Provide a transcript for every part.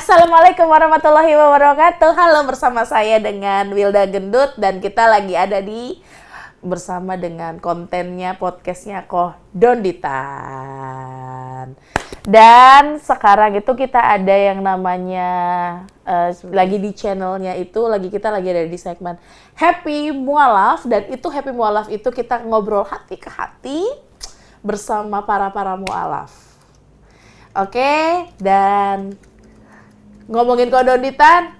Assalamualaikum warahmatullahi wabarakatuh. Halo, bersama saya dengan Wilda Gendut dan kita lagi ada bersama dengan kontennya podcastnya Kodonditan. Dan sekarang itu kita ada yang namanya lagi di channelnya itu kita lagi ada di segmen Happy Mualaf, dan itu Happy Mualaf itu kita ngobrol hati ke hati bersama para mualaf. Oke, dan ngomongin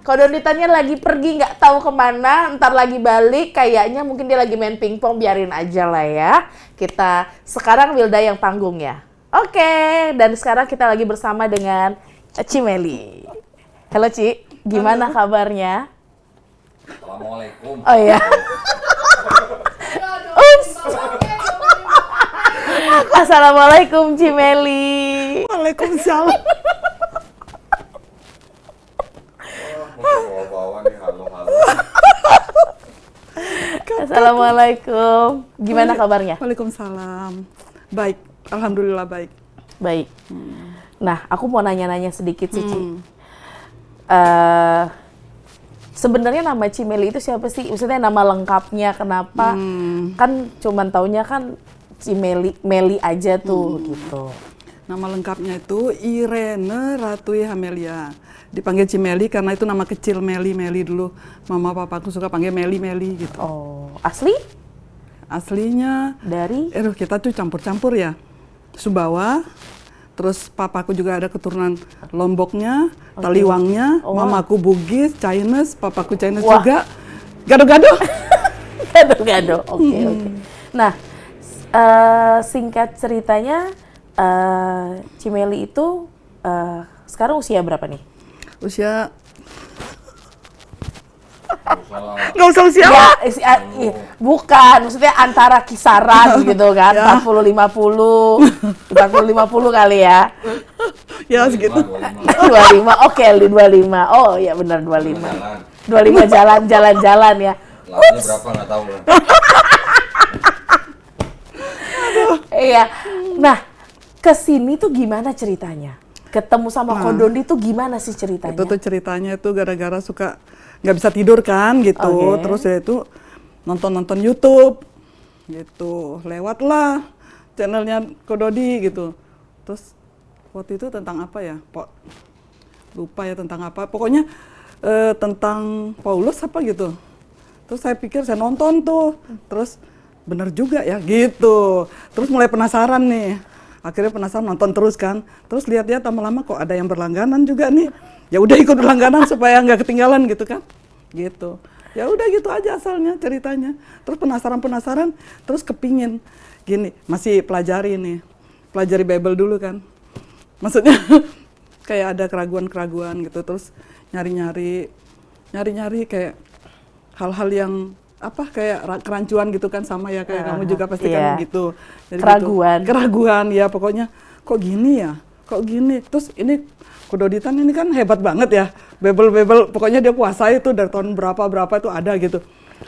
Kodonditannya lagi pergi nggak tahu kemana, ntar lagi balik, kayaknya mungkin dia lagi main pingpong, biarin aja lah ya. Kita sekarang Wilda yang tanggung ya. Oke, dan sekarang kita lagi bersama dengan Ci Meli. Halo Ci, gimana kabarnya? Assalamualaikum. Oh iya. Ups. Assalamualaikum Ci Meli. Waalaikumsalam. Bawa-bawa nih, halo. Assalamualaikum. Gimana kabarnya? Waalaikumsalam. Baik, alhamdulillah baik. Baik. Nah, aku mau nanya-nanya sedikit sih, Ci. Sebenarnya nama Ci Meli itu siapa sih? Maksudnya nama lengkapnya kenapa? Kan cuman taunya kan Ci Meli aja tuh gitu. Nama lengkapnya itu Irene Ratui Hamelia. Dipanggil Ci Meli karena itu nama kecil Meli dulu. Mama papaku suka panggil Meli gitu. Oh, asli? Aslinya Dari? Kita tuh campur-campur ya. Sumbawa. Terus papaku juga ada keturunan Lomboknya, Taliwangnya. Mamaku Bugis, Chinese, papaku Chinese juga. Gado-gado. Gado-gado. Oke. Nah, singkat ceritanya Ci Meli itu sekarang usia berapa nih? Usia nggak usah usia. Ya, bukan, maksudnya antara kisaran gitu kan, 40-50 kali ya. Ya segitu. 25, oke, 25. Oh ya benar 25. 25 jalan-jalan ya. Lautnya berapa nggak tahu lah. Iya. Nah, kesini tuh gimana ceritanya? Ketemu sama Kodondi tuh gimana sih ceritanya? Itu tuh ceritanya itu gara-gara suka nggak bisa tidur kan gitu. Terus ya itu nonton YouTube gitu. Lewatlah channelnya Kododi gitu. Terus waktu itu tentang apa ya? Lupa ya tentang apa. Pokoknya tentang Paulus apa gitu. Terus saya pikir saya nonton tuh. Terus bener juga ya gitu. Terus mulai penasaran nih. Akhirnya penasaran nonton terus kan. Terus lihat-lihat lama-lama kok ada yang berlangganan juga nih. Ya udah ikut berlangganan supaya nggak ketinggalan gitu kan. Gitu. Ya udah gitu aja asalnya ceritanya. Terus penasaran, terus kepingin gini, masih pelajari nih. Pelajari Bible dulu kan. Maksudnya kayak ada keraguan-keraguan gitu. Terus nyari-nyari kayak hal-hal yang kayak kerancuan gitu kan, sama ya kayak kamu juga pasti kan gitu. Jadi keraguan ya, pokoknya kok gini ya, terus ini Kodonditan ini kan hebat banget ya, Bible pokoknya dia kuasai itu dari tahun berapa itu ada gitu.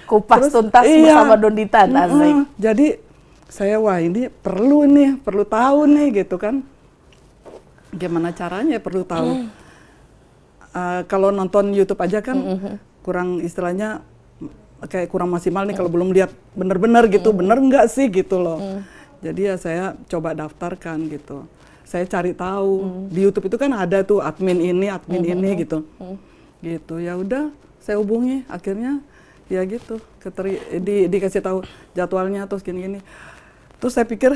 Kupas tuntas bersama Donditan, asik. Jadi saya ini perlu tahu nih gitu kan, gimana caranya perlu tahu. Kalau nonton YouTube aja kan kurang, istilahnya kayak kurang maksimal nih kalau belum lihat bener-bener gitu, bener nggak sih gitu loh. Jadi ya saya coba daftarkan gitu. Saya cari tahu di YouTube itu kan ada tuh admin ini gitu. Gitu ya udah saya hubungi, akhirnya ya gitu dikasih tahu jadwalnya terus gini. Terus saya pikir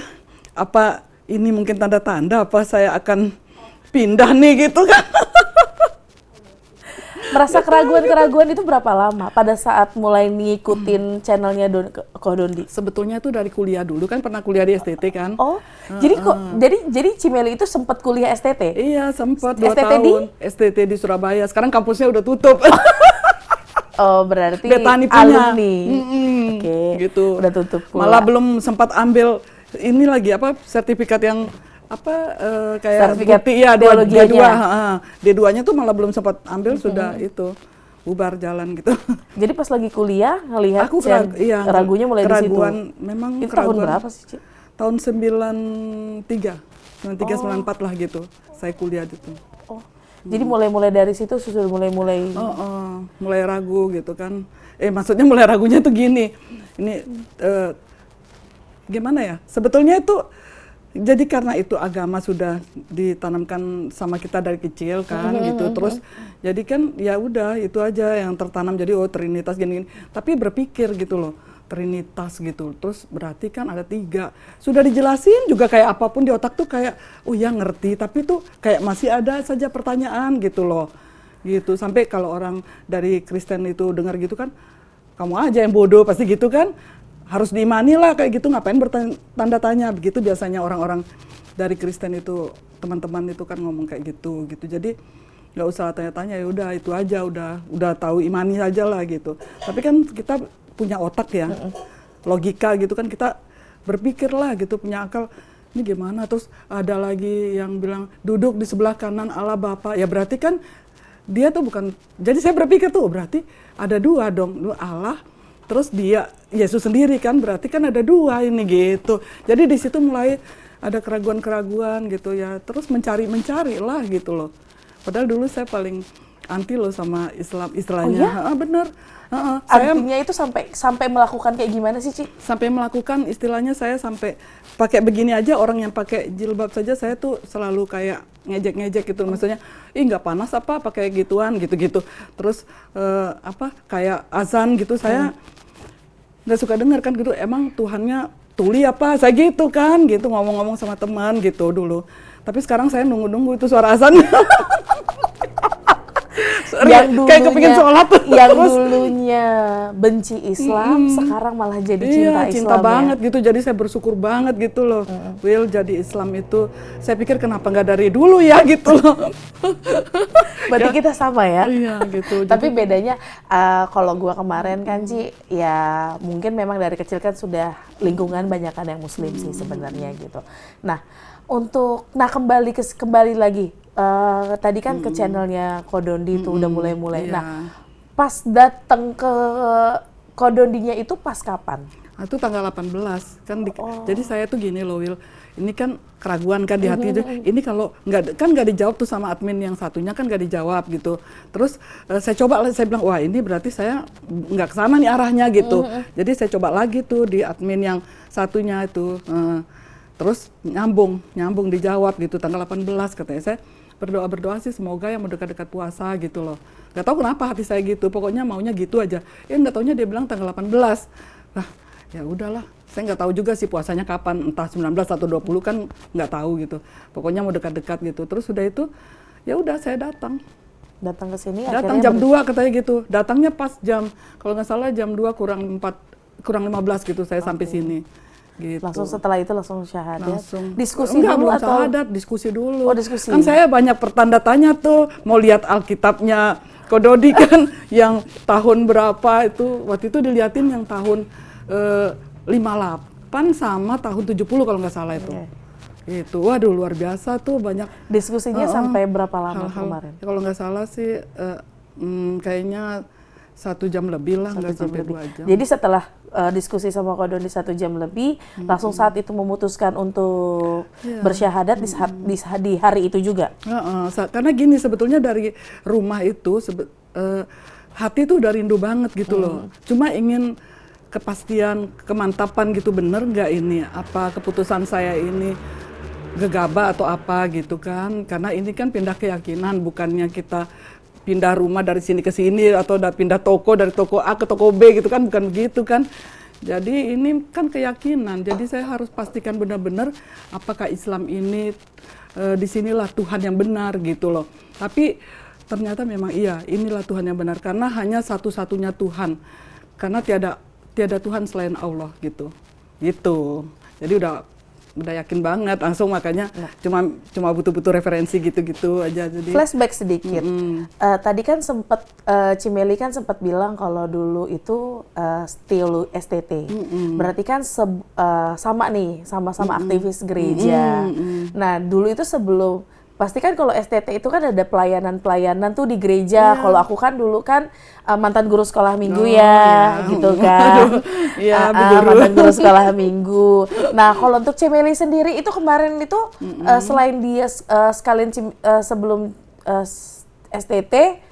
apa ini mungkin tanda-tanda apa saya akan pindah nih gitu kan. Merasa keraguan itu berapa lama pada saat mulai ngikutin channelnya Kodondi? Sebetulnya itu dari kuliah dulu kan, pernah kuliah di STT kan. Oh, jadi Ci Meli itu sempat kuliah STT? Iya, sempat 2 STT tahun. STT di Surabaya. Sekarang kampusnya udah tutup. Oh, berarti Betani punya. alumni. Oke, gitu. Udah tutup pula. Malah belum sempat ambil ini lagi sertifikat yang kayak bukti ya D2-nya tuh malah belum sempat ambil, sudah itu bubar jalan gitu. Jadi pas lagi kuliah ngelihat ragunya mulai di situ. Memang itu tahun berapa sih, Ci? Tahun 93, 94 lah gitu. Saya kuliah gitu. Oh, Jadi mulai-mulai dari situ sudah mulai-mulai. Mulai ragu gitu kan. Maksudnya mulai ragunya tuh gini. Ini gimana ya? Sebetulnya itu jadi karena itu agama sudah ditanamkan sama kita dari kecil kan gitu. Terus jadi kan ya udah itu aja yang tertanam, jadi Trinitas gini-gini. Tapi berpikir gitu loh, Trinitas gitu. Terus berarti kan ada 3. Sudah dijelasin juga kayak apapun di otak tuh kayak oh ya ngerti, tapi tuh kayak masih ada saja pertanyaan gitu loh. Gitu. Sampai kalau orang dari Kristen itu dengar gitu kan, kamu aja yang bodoh pasti gitu kan. Harus diimani lah kayak gitu, ngapain bertanda tanya, begitu biasanya orang-orang dari Kristen itu, teman-teman itu kan ngomong kayak gitu. Jadi nggak usah tanya-tanya, ya udah itu aja, udah tahu, imani aja lah gitu. Tapi kan kita punya otak ya, logika gitu kan, kita berpikir lah gitu, punya akal. Ini gimana? Terus ada lagi yang bilang duduk di sebelah kanan Allah Bapa, ya berarti kan dia tuh bukan. Jadi saya berpikir tuh berarti ada 2 dong, Allah. Terus dia, Yesus sendiri kan, berarti kan ada 2 ini gitu. Jadi di situ mulai ada keraguan-keraguan gitu ya. Terus mencari lah gitu loh. Padahal dulu saya paling anti loh sama Islam istilahnya. Oh ya? Bener. Artinya itu sampai melakukan kayak gimana sih, Ci? Sampai melakukan istilahnya saya sampai pakai begini aja, orang yang pakai jilbab saja saya tuh selalu kayak ngejek gitu, maksudnya nggak panas apa pakai gituan gitu. Terus kayak azan gitu saya nggak suka dengar kan gitu, emang Tuhannya tuli apa saya gitu kan gitu, ngomong-ngomong sama teman gitu dulu. Tapi sekarang saya nunggu itu suara azan. Yang dulunya, kayak kepingin sholat. Yang dulunya benci Islam, sekarang malah jadi cinta Islam. Cinta banget gitu, jadi saya bersyukur banget gitu loh. Will jadi Islam itu, saya pikir kenapa nggak dari dulu ya gitu loh. Berarti kita sama ya? Iya gitu. Tapi bedanya kalau gua kemarin kan Ci, ya mungkin memang dari kecil kan sudah lingkungan banyakan yang Muslim sih sebenarnya gitu. Nah, kembali lagi. Tadi kan ke channelnya Kodondi itu udah mulai-mulai. Iya. Nah, pas datang ke Kodondinya itu pas kapan? Itu tanggal 18 kan. Jadi saya tuh gini loh Will, ini kan keraguan kan di hati. Ini kalau nggak dijawab tuh sama admin yang satunya kan nggak dijawab gitu. Terus saya bilang wah ini berarti saya nggak kesana nih arahnya gitu. Jadi saya coba lagi tuh di admin yang satunya itu. Terus nyambung dijawab gitu tanggal 18 katanya. Saya berdoa sih semoga yang mendekat-dekat puasa gitu loh. Gak tahu kenapa hati saya gitu, pokoknya maunya gitu aja. Nggak taunya dia bilang tanggal 18. Nah ya udahlah, saya nggak tahu juga sih puasanya kapan, entah 19 atau 20 kan nggak tahu gitu. Pokoknya mau dekat-dekat gitu. Terus udah itu ya udah saya datang ke sini. Datang jam 2 katanya gitu. Datangnya pas kalau nggak salah jam 2 kurang 15 gitu saya sampai sini. Gitu. Langsung setelah itu langsung syahadat. Diskusi Enggak, dulu belum atau syahadat, diskusi dulu. Oh, diskusi. Kan saya banyak pertanda tanya tuh, mau lihat Alkitabnya Kododi kan yang tahun berapa itu, waktu itu diliatin yang tahun 58 sama tahun 70 kalau nggak salah itu. Itu, waduh luar biasa tuh banyak. Diskusinya sampai berapa lama kemarin? Kalau nggak salah sih kayaknya 1 jam lebih lah, nggak sampai 2 jam. Jadi setelah diskusi sama Kodoni 1 jam lebih, langsung saat itu memutuskan untuk bersyahadat di hari itu juga? Karena gini, sebetulnya dari rumah itu, hati tuh udah rindu banget gitu loh. Cuma ingin kepastian, kemantapan gitu, bener nggak ini, apa keputusan saya ini gegabah atau apa gitu kan. Karena ini kan pindah keyakinan, bukannya kita pindah rumah dari sini ke sini atau udah pindah toko dari toko A ke toko B gitu kan, bukan begitu kan. Jadi ini kan keyakinan, jadi saya harus pastikan benar-benar apakah Islam ini disinilah Tuhan yang benar gitu loh. Tapi ternyata memang iya, inilah Tuhan yang benar karena hanya satu-satunya Tuhan, karena tiada Tuhan selain Allah gitu. Jadi udah yakin banget langsung, makanya cuma butuh referensi gitu-gitu aja. Jadi flashback sedikit. Tadi kan sempat Cimeli kan sempat bilang kalau dulu itu still STT. Berarti kan sama nih, sama-sama aktivis gereja. Nah, dulu itu sebelum, pasti kan kalau STT itu kan ada pelayanan tuh di gereja. Kalau aku kan dulu kan mantan guru sekolah minggu gitu kan. Mantan guru sekolah minggu. Nah, kalau untuk Cimeli sendiri itu kemarin itu selain dia sekalian sebelum STT,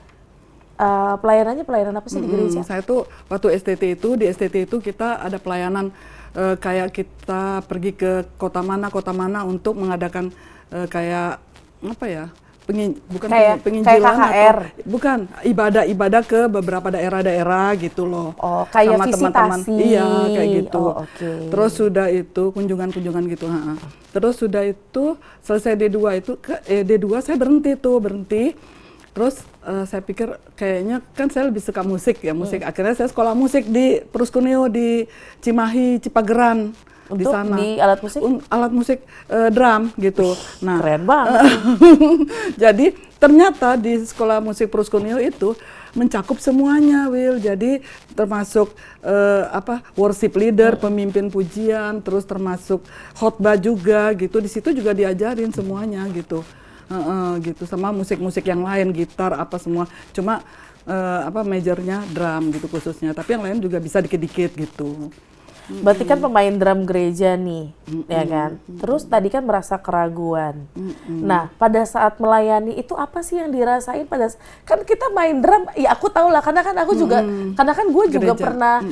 pelayanannya pelayanan apa sih di gereja? Saya tuh waktu di STT itu kita ada pelayanan kayak kita pergi ke kota mana untuk mengadakan kayak apa ya? Penginjilan KKR. atau bukan ibadah ke beberapa daerah-daerah gitu loh. Oh, kayak sama teman-teman. visitasi. Iya, kayak gitu. Oh, okay. Terus sudah itu kunjungan gitu, Terus sudah itu selesai D2 saya berhenti. Terus saya pikir kayaknya kan saya lebih suka musik. Akhirnya saya sekolah musik di Pruskuneo di Cimahi, Cipageran. Di Untuk sana. di alat musik? Alat musik drum gitu. Nah, keren banget. Jadi ternyata di sekolah musik Pruskuneo itu mencakup semuanya, Will. Jadi termasuk worship leader, pemimpin pujian, terus termasuk khotbah juga gitu. Di situ juga diajarin semuanya gitu. Gitu sama musik-musik yang lain, gitar apa semua. Cuma majornya drum gitu khususnya. Tapi yang lain juga bisa dikit-dikit gitu. Berarti kan pemain drum gereja nih, ya kan? Terus tadi kan merasa keraguan. Nah, pada saat melayani itu apa sih yang dirasain kan kita main drum? Ya aku tahu lah, karena kan aku juga, karena kan gue juga pernah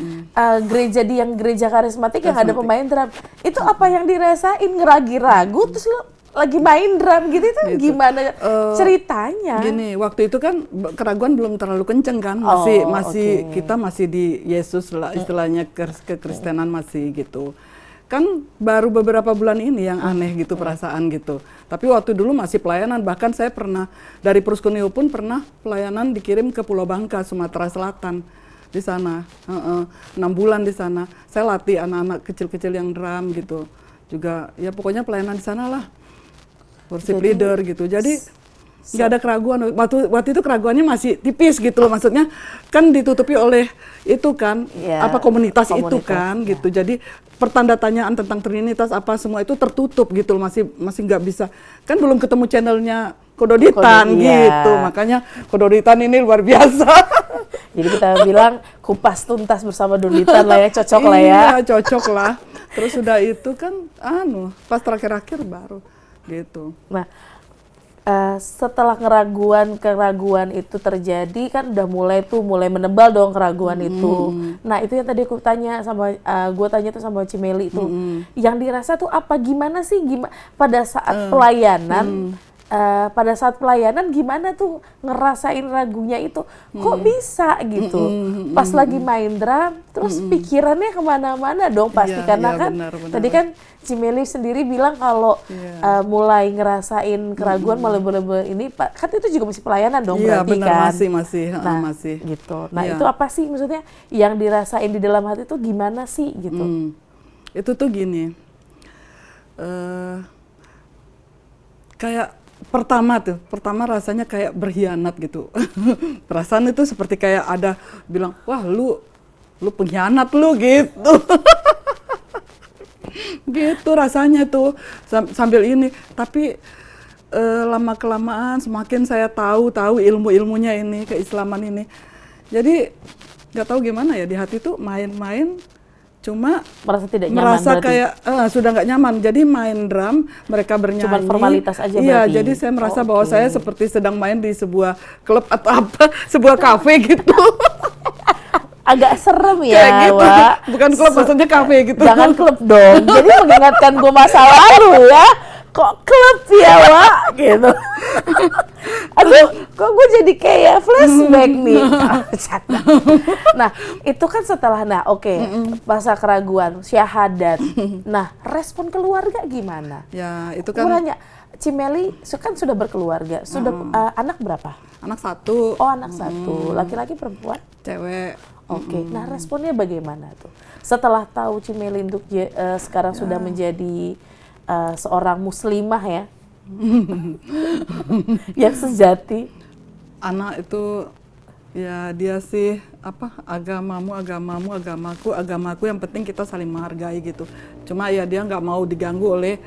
gereja yang gereja karismatik yang ada pemain drum. Itu apa yang dirasain? Ngeragi-ragu, terus lo lagi main drum gitu itu gimana ceritanya? Gini, waktu itu kan keraguan belum terlalu kenceng kan, kita masih di Yesus lah istilahnya, kekristenan masih gitu. Kan baru beberapa bulan ini yang aneh gitu perasaan gitu. Tapi waktu dulu masih pelayanan, bahkan saya pernah dari Pruskuneo pun pernah pelayanan dikirim ke Pulau Bangka, Sumatera Selatan. Di sana, 6 bulan di sana. Saya latih anak-anak kecil-kecil yang drum gitu. Juga ya pokoknya pelayanan di sana lah. Worship leader gitu. Jadi nggak ada keraguan. Waktu itu keraguannya masih tipis gitu loh. Maksudnya kan ditutupi oleh itu kan komunitas itu kan gitu. Jadi pertandatanyaan tentang Trinitas apa semua itu tertutup gitu loh. Masih nggak bisa. Kan belum ketemu channelnya Kododitan gitu. Makanya Kododitan ini luar biasa. Jadi kita bilang kupas tuntas bersama Doditan lah ya, cocok lah ya. Iya, cocok lah. Terus sudah itu kan pas terakhir-akhir baru gitu. Nah, setelah keraguan itu terjadi kan udah mulai menebal dong keraguan itu. Nah, itu yang tadi aku tanya sama gue tanya tuh sama Cimeli itu. Yang dirasa tuh apa, gimana sih pada saat pelayanan? Pada saat pelayanan gimana tuh ngerasain ragunya itu, kok bisa gitu, pas lagi main drum terus pikirannya kemana-mana dong pasti, karena kan benar. Tadi kan Cimeli sendiri bilang kalau mulai ngerasain keraguan mulai ini kan itu juga masih pelayanan dong berarti benar, kan masih gitu. Nah itu apa sih maksudnya yang dirasain di dalam hati tuh gimana sih gitu? Itu tuh gini, kayak pertama rasanya kayak berkhianat gitu. Perasaan itu seperti kayak ada bilang, wah lu pengkhianat lu gitu. Gitu rasanya tuh sambil ini. Tapi lama kelamaan semakin saya tahu ilmunya ini, keislaman ini. Jadi nggak tahu gimana ya, di hati tuh main-main. Cuma merasa tidak nyaman, merasa berarti kayak sudah nggak nyaman. Jadi main drum, mereka bernyanyi. Cuma formalitas aja iya, berarti. jadi saya merasa bahwa saya seperti sedang main di sebuah klub atau apa, sebuah kafe gitu. Agak serem ya, kayak gitu. Wak. Bukan klub, maksudnya kafe gitu. Jangan klub dong. Jadi mengingatkan gue masa lalu ya. Kok klub ya, Wak? Gitu. Aduh, kok gue jadi kayak flashback nih. Nah, itu kan setelah, masa keraguan, syahadat. Nah, respon keluarga gimana? Ya, itu kan. Gue nanya, Cimeli kan sudah berkeluarga, sudah anak berapa? Anak 1. Oh, anak 1. Laki-laki, perempuan? Cewek. Oke, nah responnya bagaimana tuh? Setelah tahu Cimeli untuk sekarang sudah menjadi seorang muslimah ya, yang sejati. Anak itu ya dia sih agamamu, agamaku, yang penting kita saling menghargai gitu. Cuma ya dia nggak mau diganggu oleh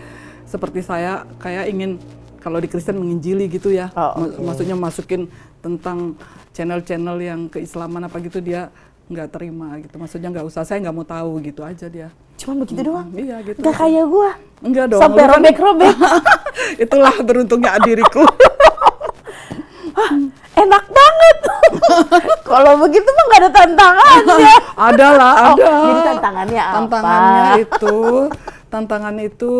seperti saya, kayak ingin kalau di Kristen menginjili gitu ya. Maksudnya masukin tentang channel-channel yang keislaman apa gitu, dia nggak terima gitu. Maksudnya nggak usah, saya nggak mau tahu gitu aja dia. Cuma begitu doang? Iya gitu. Nggak kayak gua? Enggak dong. Sampai robek-robek. Itulah beruntungnya diriku. Enak banget. Kalau begitu mah nggak ada tantangannya. Ada lah, ada. Jadi tantangannya apa? Tantangannya itu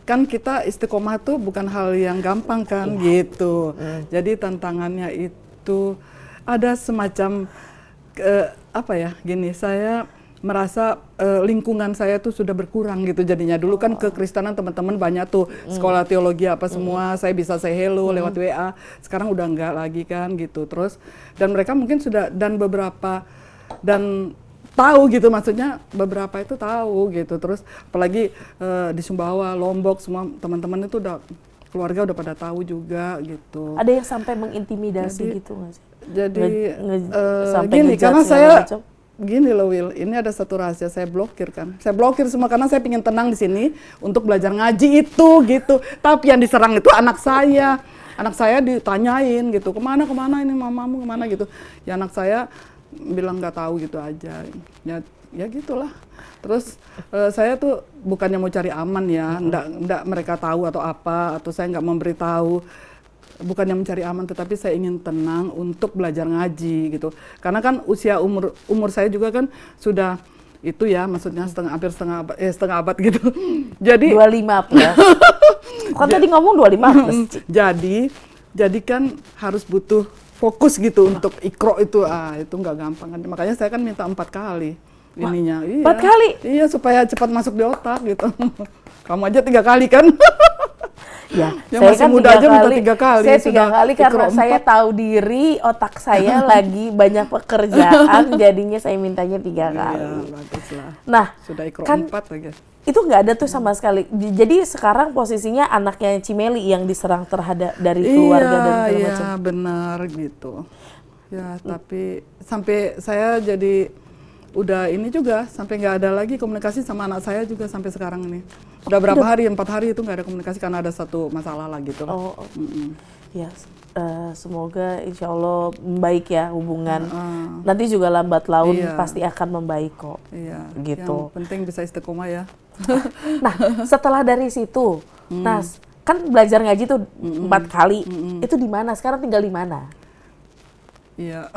kan kita istiqomah tuh bukan hal yang gampang kan gitu. Jadi tantangannya itu ada semacam apa ya? Gini, saya merasa lingkungan saya tuh sudah berkurang gitu jadinya. Dulu kan kekristenan teman-teman banyak tuh sekolah teologi apa semua, saya bisa say hello lewat WA. Sekarang udah enggak lagi kan gitu. Terus dan mereka mungkin sudah tahu gitu, maksudnya beberapa itu tahu gitu. Terus apalagi di Sumbawa, Lombok, semua teman-teman itu udah keluarga udah pada tahu juga gitu. Ada yang sampai mengintimidasi gitu nggak sih? Jadi sampai gini, ngejudge karena segala saya macam? gini loh Will, ini ada satu rahasia, saya blokir kan. Saya blokir semua karena saya ingin tenang di sini untuk belajar ngaji itu gitu. Tapi yang diserang itu anak saya. Anak saya ditanyain gitu, kemana ini mamamu kemana gitu. Ya anak saya bilang nggak tahu gitu aja. Ya gitulah. Terus saya tuh bukannya mau cari aman ya, nggak mereka tahu atau apa, atau saya nggak memberitahu. Bukannya mencari aman, tetapi saya ingin tenang untuk belajar ngaji gitu. Karena kan usia umur saya juga kan sudah itu ya, maksudnya hampir setengah abad gitu. Jadi 25 plus. Kan tadi ngomong 25 plus. Jadi kan harus butuh fokus gitu untuk ikro itu. Itu nggak gampang kan. Makanya saya kan minta 4 kali ininya. Iya, 4 kali? Iya, supaya cepat masuk di otak gitu. Kamu aja 3 kali kan. Ya, yang saya masih kan muda 3 aja minta kali. 3 kali. Saya 3 kali karena ikro saya 4. tahu diri, otak saya lagi banyak pekerjaan, jadinya saya mintanya 3 kali. Iya, baguslah. Nah, Sudah ikro kan 4 lagi. itu nggak ada tuh sama sekali. Jadi sekarang posisinya anaknya Cimeli yang diserang terhadap dari keluarga dan segala macam. Iya, benar gitu. Ya, tapi sampai saya jadi udah ini juga, sampai nggak ada lagi komunikasi sama anak saya juga sampai sekarang ini. Udah berapa hari, 4 hari itu nggak ada komunikasi karena ada satu masalah lah gitu. Ya, semoga insya Allah membaik ya hubungan. Nanti juga lambat laun pasti akan membaik kok. Iya, gitu. Yang penting bisa istiqomah ya. Nah, setelah dari situ, Nas, kan belajar ngaji tuh 4 kali. Itu di mana? Sekarang tinggal di mana? Iya.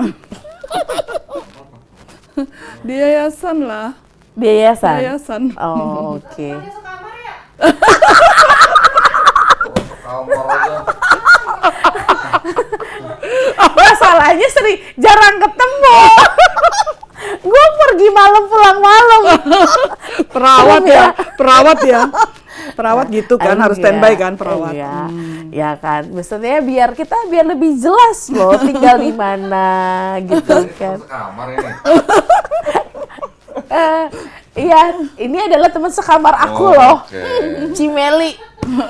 Di yayasan lah. Di yayasan? Yayasan. Oh, oke. Kamar aja. Masalahnya jarang ketemu. Gue pergi malam pulang malam. Perawat gitu kan, harus standby kan perawat. Iya, ya kan. Maksudnya biar lebih jelas loh tinggal di mana gitu kan. Kamar ini. Iya, ini adalah teman sekamar aku loh, Cimeli.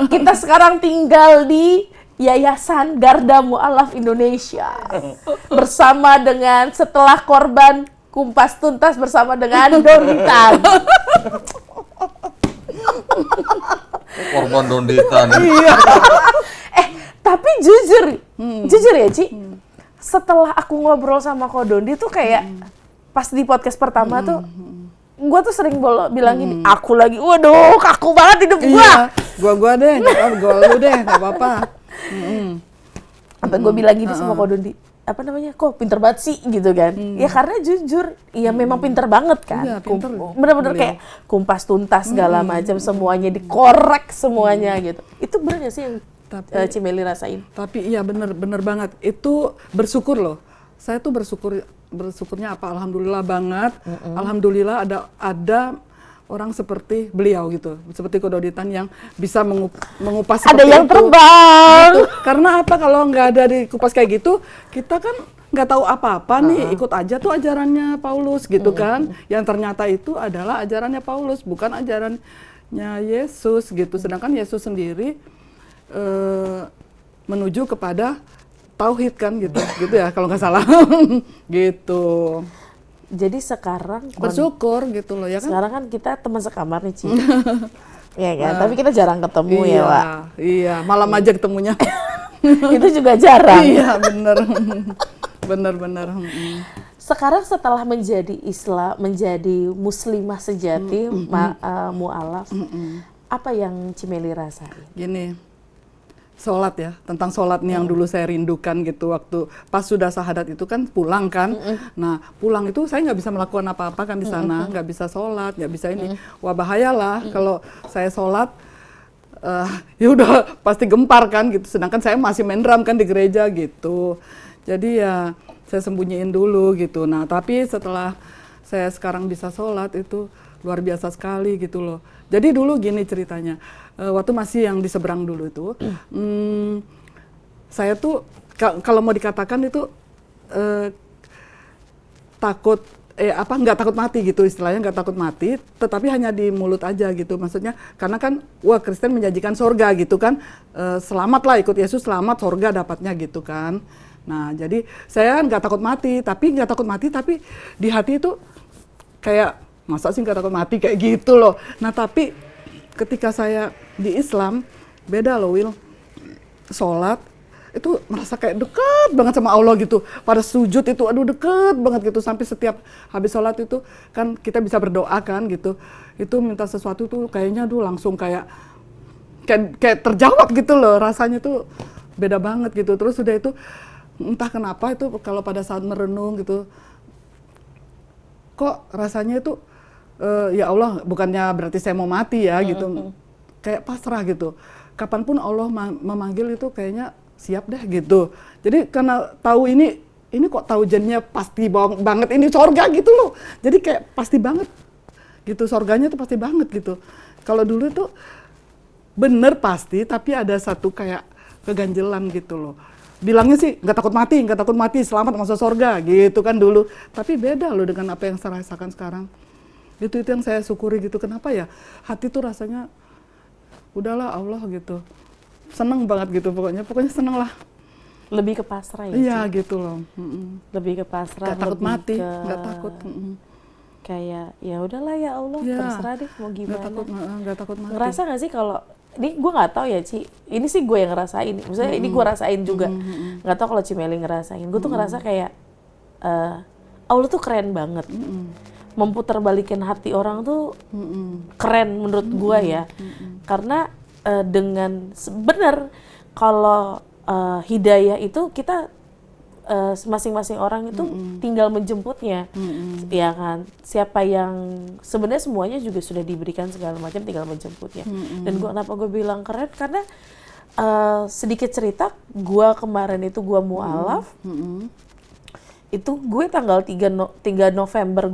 Kita sekarang tinggal di Yayasan Garda Mu'alaf Indonesia bersama dengan setelah korban kumpas tuntas bersama dengan Donditan. Korban Donditan. Iya. Tapi jujur ya Ci, setelah aku ngobrol sama Ko Dondi tuh kayak pas di podcast pertama tuh, gue tuh sering bilang gini, aku lagi, waduh kaku banget hidup gue. Iya, gua deh, gua lu deh, nggak apa-apa. Sampai gue bilang gini sama Ko Dondi, apa namanya, kok pinter banget sih gitu kan. Ya karena jujur, ya memang pinter banget kan. Iya, pinter. Bener-bener kayak kumpas tuntas segala macam, semuanya dikorek semuanya gitu. Itu bener gak sih yang Cimeli rasain? Tapi iya bener banget, itu bersyukur loh. Saya tuh bersyukurnya apa? Alhamdulillah banget. Alhamdulillah ada orang seperti beliau gitu, seperti Ko Donditan yang bisa mengupas Ada seperti yang itu. terbang. Gitu. Karena apa, kalau nggak ada dikupas kayak gitu, kita kan nggak tahu apa-apa nih, ikut aja tuh ajarannya Paulus gitu kan. Yang ternyata itu adalah ajarannya Paulus, bukan ajarannya Yesus gitu. Sedangkan Yesus sendiri menuju kepada tauhid kan gitu ya kalau nggak salah. Gitu. Jadi sekarang Bersyukur gitu loh ya kan. sekarang kan kita teman sekamar nih Ci. Iya kan, tapi kita jarang ketemu ya Wak. Iya, malam aja ketemunya. Itu juga jarang. Iya bener. Bener. Sekarang setelah menjadi menjadi muslimah sejati, mu'alaf, apa yang Cimeli rasain? Gini, sholat ya, tentang sholat nih yang dulu saya rindukan gitu waktu pas sudah syahadat itu kan pulang kan. Nah pulang itu saya nggak bisa melakukan apa-apa kan di sana, nggak bisa sholat, nggak bisa ini. Wah bahayalah kalau saya sholat. Ya udah pasti gempar kan gitu. Sedangkan saya masih main drum kan di gereja gitu. Jadi ya saya sembunyiin dulu gitu. Nah tapi setelah saya sekarang bisa sholat itu luar biasa sekali gitu loh. Jadi dulu gini ceritanya, waktu masih yang di seberang dulu itu, saya tuh kalau mau dikatakan itu takut nggak takut mati gitu istilahnya, nggak takut mati, tetapi hanya di mulut aja gitu, maksudnya karena kan wah Kristen menjanjikan sorga gitu kan, selamat lah ikut Yesus selamat sorga dapatnya gitu kan. Nah jadi saya nggak takut mati tapi di hati itu kayak masa sih nggak takut mati kayak gitu loh. Nah tapi ketika saya di Islam beda loh Will, sholat itu merasa kayak deket banget sama Allah gitu. Pada sujud itu aduh deket banget gitu. Sampai setiap habis sholat itu kan kita bisa berdoa kan gitu. Itu minta sesuatu tuh kayaknya aduh langsung kayak terjawab gitu loh. Rasanya tuh beda banget gitu. Terus udah itu entah kenapa itu kalau pada saat merenung gitu. Kok rasanya itu ya Allah bukannya berarti saya mau mati ya gitu. Kayak pasrah gitu. Kapanpun Allah memanggil itu kayaknya siap deh gitu. Jadi karena tahu ini kok tahu jadinya pasti banget ini sorga gitu loh. Jadi kayak pasti banget gitu, sorganya tuh pasti banget gitu. Kalau dulu itu bener pasti, tapi ada satu kayak keganjelan gitu loh. Bilangnya sih nggak takut mati, selamat masuk sorga gitu kan dulu. Tapi beda loh dengan apa yang saya rasakan sekarang. Itu yang saya syukuri gitu. Kenapa ya? Hati tuh rasanya udahlah Allah gitu. Seneng banget gitu pokoknya seneng lah. Lebih ke pasrah ya? Iya gitu loh. Lebih ke pasrah. Gak takut mati, gak takut. Kayak ya udahlah ya Allah, terserah deh mau gimana. Gak takut mati. Ngerasa gak sih kalau ini gue nggak tahu ya Ci, ini sih gue yang ngerasain. Maksudnya ini gue rasain juga. Nggak tahu kalau Cimeli ngerasain. Gue tuh ngerasa kayak Allah tuh keren banget. Memputerbalikin hati orang tuh keren menurut gue ya. Karena dengan benar kalau hidayah itu kita masing-masing orang itu tinggal menjemputnya, ya kan. Siapa yang sebenarnya semuanya juga sudah diberikan segala macam, tinggal menjemputnya. Dan kenapa gue bilang keren karena sedikit cerita, gue kemarin itu gue mualaf. Itu gue tanggal 3 November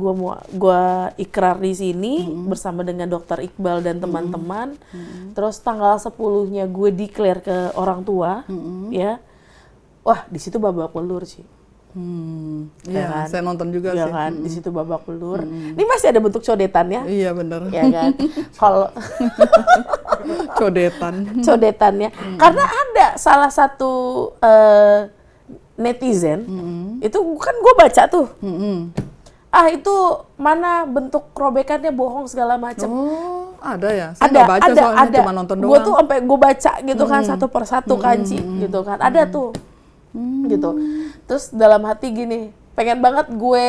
gue ikrar di sini bersama dengan Dokter Iqbal dan teman-teman. Terus tanggal 10-nya gue declare ke orang tua, ya. Wah, di situ babak belur sih. Iya, kan? Saya nonton juga ya sih. Kan? Di situ babak belur. Ini masih ada bentuk codetannya. Iya, benar. Ya kan? Kalau codetannya. Karena ada salah satu netizen, itu kan gue baca tuh, itu mana bentuk robekannya bohong segala macam. Oh, ada ya? Saya nggak baca soalnya cuma nonton doang. Gue tuh sampai gue baca gitu kan satu persatu kan Ci, gitu kan. Ada tuh, gitu. Terus dalam hati gini, pengen banget gue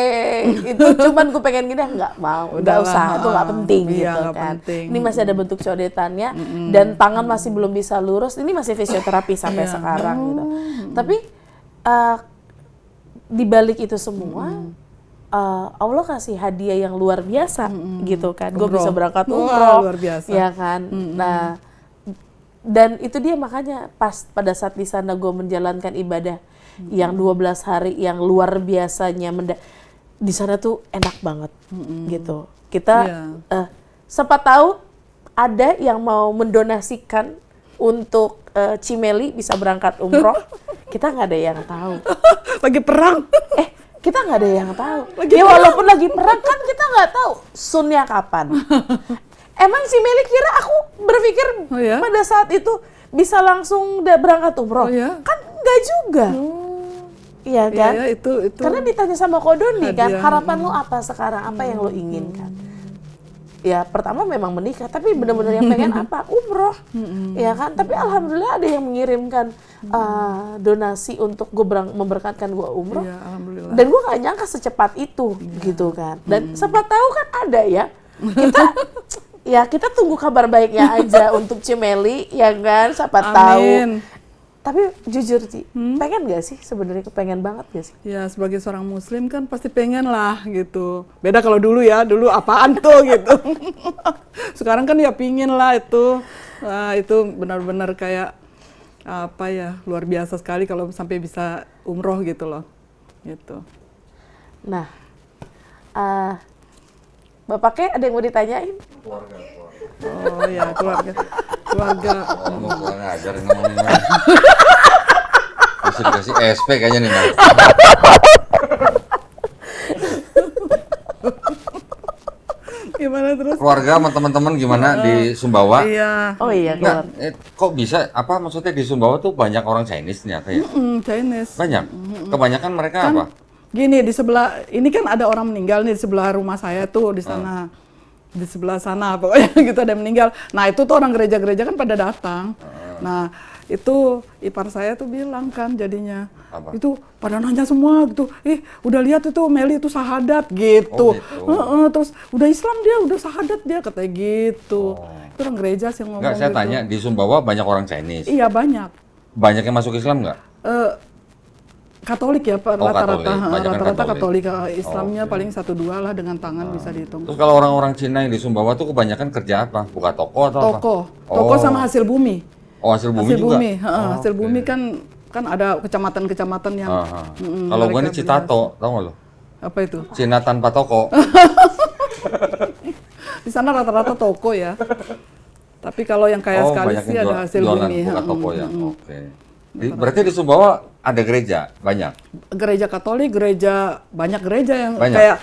itu, cuman gue pengen gini, nggak mau, nggak usah, itu nggak penting gitu kan. Penting. Ini masih ada bentuk codetannya dan tangan masih belum bisa lurus. Ini masih fisioterapi sampai sekarang gitu. Tapi di balik itu semua, Allah kasih hadiah yang luar biasa gitu kan. Gue bisa berangkat umroh, luar biasa. Ya kan. Nah, dan itu dia makanya pas pada saat di sana gue menjalankan ibadah yang 12 hari yang luar biasanya, di sana tuh enak banget gitu. Kita siapa tahu ada yang mau mendonasikan untuk Cimeli bisa berangkat umroh. Kita nggak ada yang tahu. Lagi perang. Kita nggak ada yang tahu. Walaupun lagi perang kan kita nggak tahu sunnya kapan. Emang Cimeli kira aku berpikir pada saat itu bisa langsung berangkat umroh? Kan nggak juga. Iya kan? Iya, itu. Karena ditanya sama Kodoni kan, harapan lo apa sekarang? Apa yang lo inginkan? Ya pertama memang menikah, tapi benar-benar yang pengen apa? Umroh, ya kan? Tapi alhamdulillah ada yang mengirimkan donasi untuk gue memberkatkan gue umroh. Ya, alhamdulillah. Dan gue gak nyangka secepat itu, gitu kan? Dan siapa tahu kan ada ya. Kita tunggu kabar baiknya aja untuk Cimeli, ya kan? Siapa tahu Tapi jujur Ci, pengen gak sih sebenarnya, pengen banget gak sih? Ya sebagai seorang muslim kan pasti pengen lah gitu. Beda kalau dulu ya, dulu apaan tuh gitu. Sekarang kan ya pingin lah itu. Nah, itu benar-benar kayak apa ya, luar biasa sekali kalau sampai bisa umroh gitu loh. Gitu. Nah, Bapaknya ada yang mau ditanyain? Keluarga. Oh ya, keluarga. Mau kurang ajar ngomongnya. Masih dikasih SP kayaknya nih, Mas. Gimana terus? Keluarga sama teman-teman gimana di Sumbawa? Iya. Oh iya, Enggak, keluar. kok bisa, apa maksudnya di Sumbawa tuh banyak orang Chinese ternyata ya? Chinese. Banyak? Kebanyakan mereka Kan apa? gini, di sebelah ini kan ada orang meninggal nih di sebelah rumah saya tuh di sana. Di sebelah sana pokoknya gitu ada yang meninggal. Nah, itu tuh orang gereja-gereja kan pada datang. Nah, itu ipar saya tuh bilang kan jadinya. Apa? Itu pada nanya semua gitu. Udah lihat itu Meli itu sahadat gitu. Oh, gitu. Terus udah Islam dia, udah sahadat dia katanya gitu. Itu orang gereja sih yang ngomong Enggak, saya gitu. tanya, di Sumbawa banyak orang Chinese. Iya, banyak. Banyak yang masuk Islam nggak? Katolik ya Pak, Oh, rata-rata. Katolik. Banyak yang Rata-rata Katolik. Katolik. Islamnya Oke. paling 1-2 lah dengan tangan bisa dihitung. Terus kalau orang-orang Cina yang di Sumbawa tuh kebanyakan kerja apa? Buka toko atau apa? Toko sama hasil bumi. Oh, hasil bumi Hasil juga? bumi, hasil oke. bumi kan ada kecamatan-kecamatan yang Aha. Kalau gue ini mereka Citato, tau nggak lo? apa itu? Cina tanpa toko. Di sana rata-rata toko ya. Tapi kalau yang kaya sekali banyak sih yang ada hasil jualan bumi. buka toko ya. Oke. Berarti di Sumbawa ada gereja banyak. Gereja Katolik, banyak gereja yang Banyak? kayak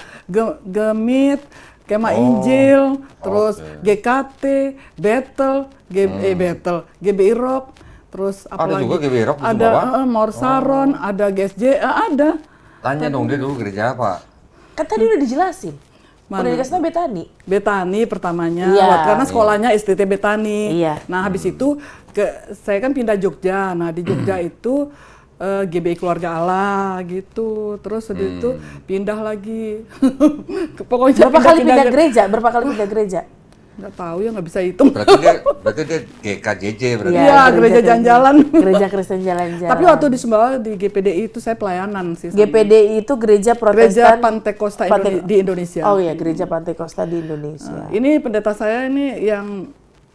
Gemit, Kemah Injil, terus oke. GKT, Bethel, GBI Rock, terus apa Ada lagi? juga GBI Rock di Ada Sumbawa? Mor Saron, ada GSJ, ada. Tanya dong dia dulu gereja apa? Kan tadi udah dijelasin. Mana? Udah dikasih tau Betani. Betani pertamanya, Iya. karena sekolahnya STT Betani. Iya. Nah habis itu saya kan pindah Jogja. Nah di Jogja itu GBI Keluarga Allah gitu. Terus habis itu pindah lagi. Pokoknya Berapa kali pindah gereja? Berapa kali pindah gereja? Nggak tahu ya, nggak bisa hitung. Berarti dia GKJJ berarti. Iya, gereja jalan-jalan. Gereja Kristen jalan-jalan. Tapi waktu di Sumbawa di GPDI itu saya pelayanan sih. sama GPDI itu gereja Gereja Protestan Pantekosta di Indonesia. Oh iya, gereja Pantekosta di Indonesia. Ini pendeta saya ini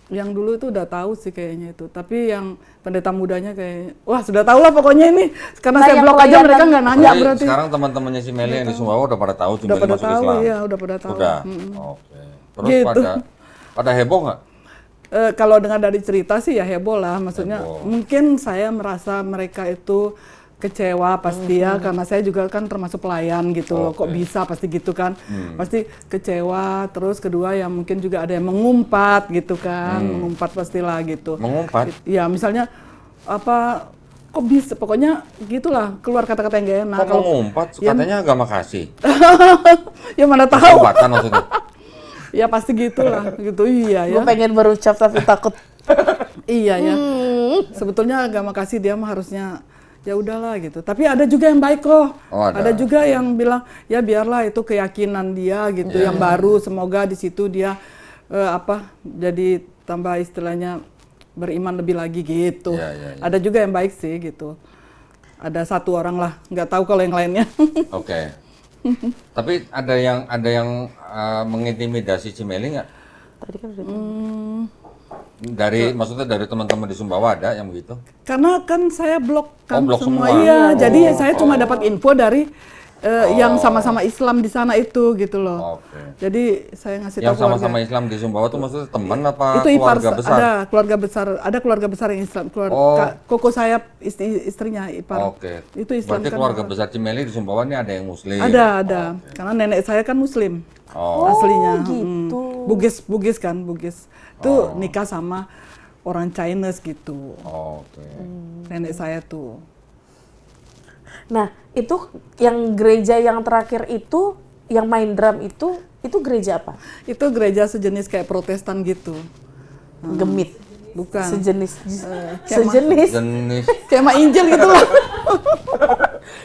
yang dulu itu udah tahu sih kayaknya itu. Tapi yang pendeta mudanya kayak wah sudah tahu lah pokoknya ini. Karena Nah, saya yang blog aja pelayanan- mereka nggak nanya Berarti berarti. sekarang teman-temannya si Meli yang di Sumbawa udah pada tahu Udah Meli pada masuk tahu Islam. ya, udah pada tahu. Udah. Oke. Terus Gitu. pada heboh nggak? Kalau dengar dari cerita sih ya heboh lah, maksudnya Heboh. mungkin saya merasa mereka itu kecewa pasti ya, karena saya juga kan termasuk pelayan gitu loh, kok Oke. bisa pasti gitu kan, pasti kecewa, terus kedua ya mungkin juga ada yang mengumpat gitu kan, mengumpat pastilah gitu. Mengumpat? Ya misalnya apa, kok bisa, pokoknya gitulah keluar kata-kata yang gak enak. Kok mengumpat? ya, Katanya agama kasih. ya mana tahu, Umpatan maksudnya. ya pasti gitulah, gitu iya ya. Gue pengen berucap tapi takut. Iya ya. Sebetulnya agama kasih dia mah harusnya ya udahlah gitu. Tapi ada juga yang baik kok. Oh, ada. Ada juga yang bilang ya biarlah itu keyakinan dia gitu Iya, yang baru, semoga di situ dia jadi tambah istilahnya beriman lebih lagi gitu. Iya, iya, iya. Ada juga yang baik sih gitu. Ada satu orang lah, nggak tahu kalau yang lainnya. Oke. Tapi ada yang mengintimidasi si Meli nggak? Tadi kan udah. Maksudnya dari teman-teman di Sumbawa ada yang begitu? Karena kan saya blok kan blok semua. Iya, Oh. jadi saya cuma dapat info dari yang sama-sama Islam di sana itu gitu loh. Oke. Jadi saya ngasih tahu Yang keluarga. sama-sama Islam di Sumbawa tuh maksudnya teman apa Itu ipar keluarga besar? ada keluarga besar yang Islam, Oh. koko saya istrinya ipar. Oke. Itu Islam Berarti kan. keluarga besar Cimeli di Sumbawa ini ada yang Muslim? Ada. Karena nenek saya kan Muslim Oh. aslinya. gitu. Bugis kan, Bugis. Itu nikah sama orang Chinese gitu. Oke. Nenek saya tuh. Nah, itu yang gereja yang terakhir itu, yang main drum itu gereja apa? Itu gereja sejenis kayak Protestan gitu. Gemit. Bukan. Sejenis. kayak Sejenis. Jenis Kayak Ma Injil gitu lah.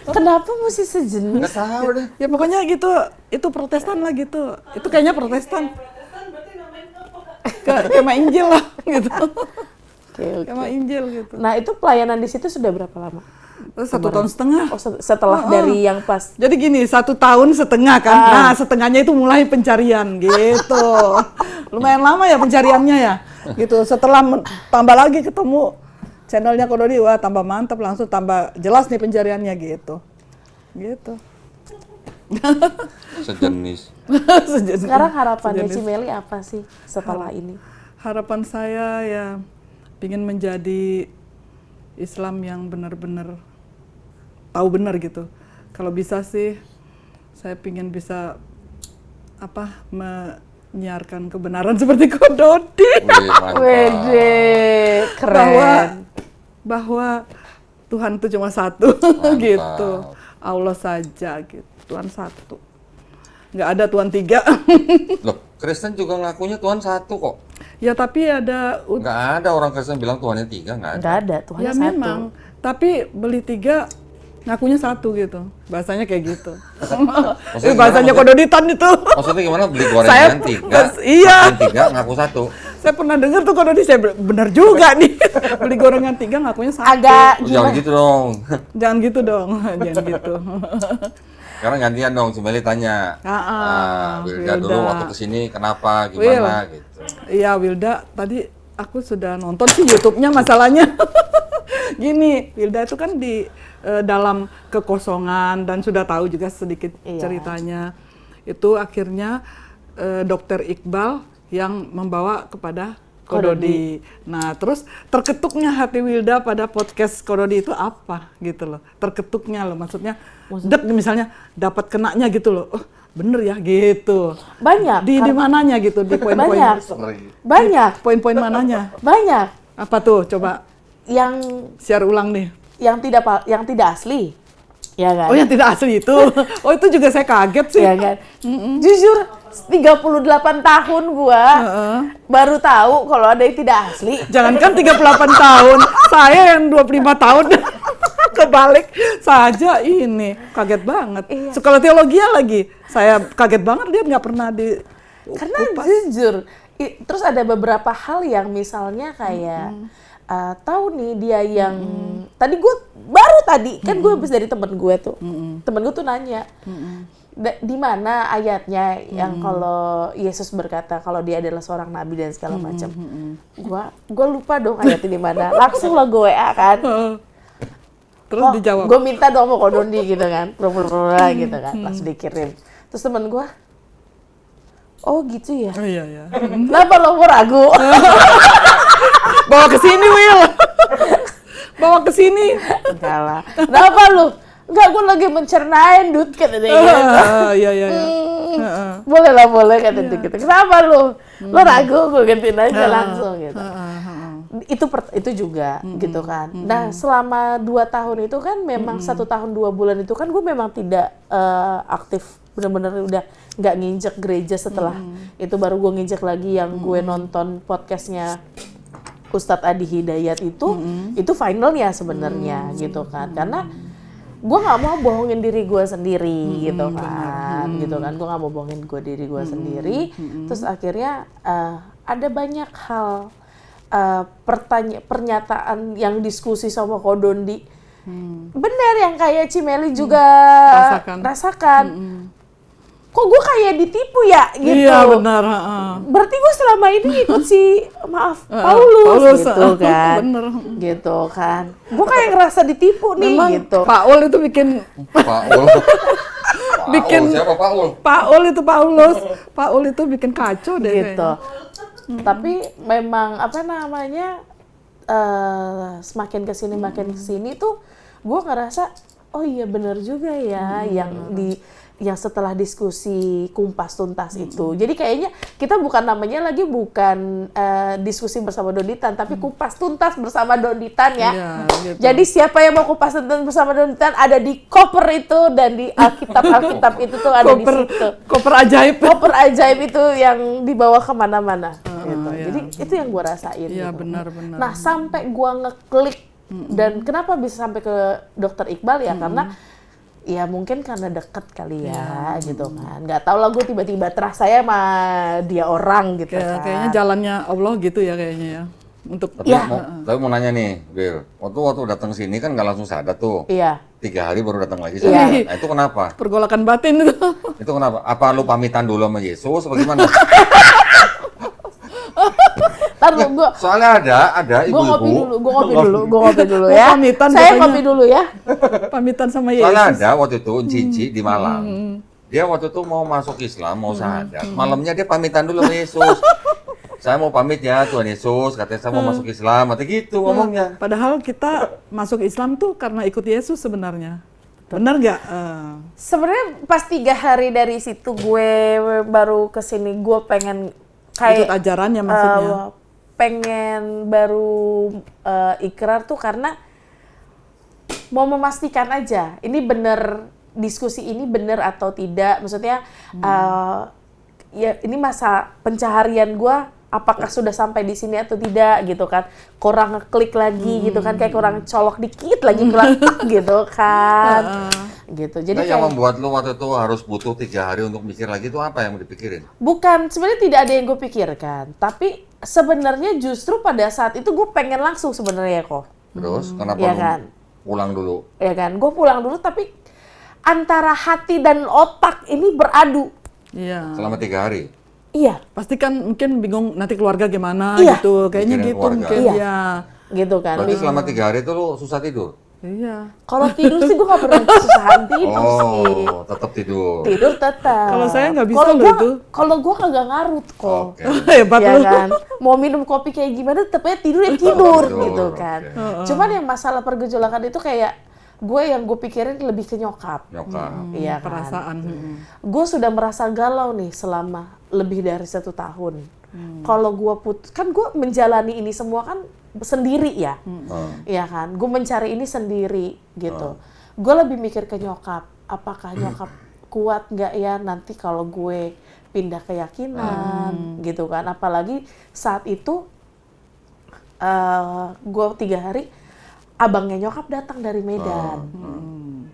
Kenapa mesti sejenis? nggak tahu deh. Ya pokoknya gitu, itu Protestan lah gitu. Itu kayaknya Protestan. Kayak Ma Injil lah gitu. Oke. sama Injil gitu. Nah itu pelayanan di situ sudah berapa lama? Terus 1 tahun setengah. Oh, setelah dari yang pas. Jadi gini, 1 tahun setengah kan. Nah, setengahnya itu mulai pencarian gitu. Lumayan lama ya pencariannya ya. Gitu. Setelah tambah lagi ketemu channelnya Ko Dodi, wah tambah mantap, langsung tambah jelas nih pencariannya gitu. Gitu. Sejenis. Sekarang harapannya Cimeli apa sih setelah ini? Harapan saya ya ingin menjadi Islam yang benar-benar tahu benar gitu. Kalau bisa sih saya ingin bisa menyiarkan kebenaran seperti Ko Dodi. Wih, mantap. Wede, keren. Bahwa Tuhan itu cuma satu gitu. Allah saja gitu. Tuhan satu. Nggak ada Tuhan 3. Loh, Kristen juga ngakunya Tuhan satu kok. Ya tapi ada Nggak ada orang Kristen bilang Tuhannya 3, nggak ada. Nggak ada, Tuhannya ya satu. memang, tapi beli 3 ngakunya 1 gitu. Bahasanya kayak gitu. Maksudnya Bahasanya Ko Dodi tan itu. Maksudnya gimana beli gorengan 3, iya. makan 3, ngaku 1. Saya pernah dengar tuh Ko Dodi, saya bener juga nih. Beli gorengan 3 ngakunya 1. Agak Jangan gitu dong. Jangan gitu dong, jangan gitu. Sekarang gantian dong, Cimeli tanya. Wilda dulu waktu kesini kenapa, gimana gitu. Iya Wilda, tadi aku sudah nonton sih YouTube-nya masalahnya. Gini, Wilda itu kan di dalam kekosongan dan sudah tahu juga sedikit ceritanya. Itu akhirnya Dokter Iqbal yang membawa kepada Ko Dodi. Nah, terus terketuknya hati Wilda pada podcast Ko Dodi itu apa gitu loh. Terketuknya loh, maksudnya dek misalnya dapat kenanya gitu loh. Oh, bener ya gitu. banyak. Di mananya gitu, di poin-poin. Banyak. Poin-poin mananya? Banyak. Apa tuh? Coba Yang share ulang nih. yang tidak asli. Ya kan? Oh, yang tidak asli itu. Oh, itu juga saya kaget sih. Ya kan? Jujur 38 tahun gua baru tahu kalau ada yang tidak asli. Jangankan 38 tahun, saya yang 25 tahun kebalik saja ini. Kaget banget. Iya. Sekolah teologi lagi. Saya kaget banget, dia nggak pernah di Karena jujur, terus ada beberapa hal yang misalnya kayak tahu nih dia yang tadi gue baru tadi kan gue habis dari temen gue tuh, temen gue tuh nanya di mana ayatnya yang kalau Yesus berkata kalau dia adalah seorang nabi dan segala macam. Gue lupa dong ayatnya di mana. Langsung lah gue WA kan. Terus dijawab. Gue minta dong sama Ko Dodi gitu kan, gitu kan, langsung dikirim. Terus temen gue, oh gitu ya. Oh, iya ya. Kenapa lo mau ragu? Bawa ke sini, Will. Bawa ke sini. Enggak lah. Kenapa lu? Enggak, gue lagi mencernain Dut kata dia. Iya. Boleh lah, boleh kata dia gitu. Kenapa lu? Lo ragu, gue gantiin aja langsung gitu. Itu juga gitu kan. Nah, selama 2 tahun itu kan memang 1 tahun 2 bulan itu kan gue memang tidak aktif, benar-benar udah nggak nginjek gereja. Setelah itu baru gue nginjek lagi yang gue nonton podcastnya Ustadz Adi Hidayat itu finalnya sebenarnya gitu kan. Karena gue nggak mau bohongin diri gue sendiri gitu kan. Gitu kan, gue nggak mau bohongin diri gue sendiri. Terus akhirnya ada banyak hal pernyataan yang diskusi sama Ko Dodi. Bener yang kayak Cimeli juga rasakan. Kok gue kayak ditipu ya gitu. Iya benar. Berarti gue selama ini ikut si Paulus gitu kan. Bener. Gitu kan. Gue kayak ngerasa ditipu nih. Memang gitu. Paul itu bikin Siapa Paul? Paul itu Paulus. Paul itu bikin kacau deh. Gitu. Tapi memang apa namanya semakin kesini tuh gue ngerasa oh iya bener juga ya yang setelah diskusi kumpas tuntas itu. Jadi kayaknya kita bukan diskusi bersama Doditan, tapi kumpas tuntas bersama Doditan ya. Iya, gitu. Jadi siapa yang mau kumpas tuntas bersama Doditan ada di koper itu dan di Alkitab itu tuh ada di situ. Koper ajaib. Koper ajaib itu yang dibawa kemana-mana. Gitu. Iya. Jadi itu yang gue rasain. Iya gitu. benar-benar. Nah sampai gue ngeklik dan kenapa bisa sampai ke Dokter Iqbal ya karena ya mungkin karena deket kali ya gitu kan. Nggak tahu lah gue tiba-tiba terasa sama dia orang gitu kan. Kayaknya jalannya Allah gitu ya kayaknya ya. untuk Tapi mau nanya nih, Bill. Waktu datang sini kan nggak langsung sadar tuh. Iya. 3 hari baru datang lagi Iya. sadar. Nah, itu kenapa? pergolakan batin itu. Itu kenapa? Apa lu pamitan dulu sama Yesus? Bagaimana? Taruh gua Soalnya ada gua ngopi ibu-ibu. dulu, gua ngopi dulu Mau ya. pamitan Saya katanya. ngopi dulu ya. Pamitan sama Soalnya Yesus. ada waktu itu Cici di Malang. Dia waktu itu mau masuk Islam, mau syahadat. Malamnya dia pamitan dulu sama Yesus. Saya mau pamit ya Tuhan Yesus, katanya saya mau masuk Islam, atau gitu ngomongnya. Padahal kita masuk Islam tuh karena ikut Yesus sebenarnya. Benar nggak? Sebenarnya pas 3 hari dari situ gue baru kesini, gue pengen Ikut kayak ajarannya maksudnya. pengen baru ikrar tuh karena mau memastikan aja ini bener, diskusi ini bener atau tidak, maksudnya ya ini masa pencaharian gue apakah sudah sampai di sini atau tidak gitu kan, kurang ngeklik lagi gitu kan, kayak kurang colok dikit lagi kurang gitu kan gitu. Jadi Nah, yang kayak membuat lu waktu itu harus butuh 3 hari untuk mikir lagi itu apa yang mau dipikirin? bukan, sebenarnya tidak ada yang gue pikirkan, tapi sebenarnya justru pada saat itu gue pengen langsung sebenarnya kok. Terus kenapa Iya lu kan? pulang dulu? Ya kan, gue pulang dulu tapi antara hati dan otak ini beradu. Iya. Selama 3 hari? Iya, Pasti kan mungkin bingung nanti keluarga gimana Iya. gitu. Kayaknya Mikirin gitu keluarga. mungkin Iya. ya. gitu kan. Berarti selama 3 hari itu lu susah tidur? Iya. Kalau tidur sih gue gak pernah kesusahan tidur sih. Oh, tetap tidur. Tidur tetap. Kalau saya nggak bisa Kalau loh gua- itu. Kalau gue kagak ngarut kok. Oke. Hebat Ya lu. kan, mau minum kopi kayak gimana tetep aja tidur ya tidur Tidur, gitu kan. oke. Cuman yang masalah pergejolakan itu kayak yang gue pikirin lebih ke nyokap. Nyokap. Iya kan. Perasaan. Gue sudah merasa galau nih selama lebih dari 1 tahun. Kalau gue kan gue menjalani ini semua kan sendiri ya, ya kan. Gue mencari ini sendiri gitu. Gue lebih mikir ke nyokap. Apakah nyokap kuat nggak ya nanti kalau gue pindah keyakinan gitu kan. Apalagi saat itu gue 3 hari abangnya nyokap datang dari Medan.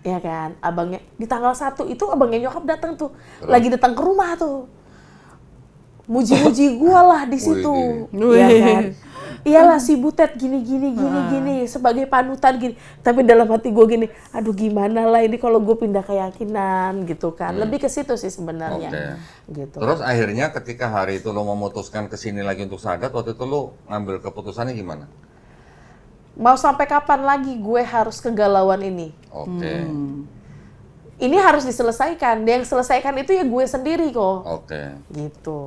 Ya kan, abangnya di tanggal 1 itu abangnya nyokap datang tuh, lagi datang ke rumah tuh, muji-muji gua lah di situ, ya kan. Iyalah si Butet gini sebagai panutan gini. Tapi dalam hati gua gini, aduh gimana lah ini kalau gue pindah keyakinan gitu kan. Lebih ke situ sih sebenarnya. Gitu. Terus akhirnya ketika hari itu lo memutuskan kesini lagi untuk syahadat, waktu itu lo ngambil keputusannya gimana? Mau sampai kapan lagi gue harus kegalauan ini? Oke. Ini harus diselesaikan. Yang selesaikan itu ya gue sendiri kok. Oke. Gitu.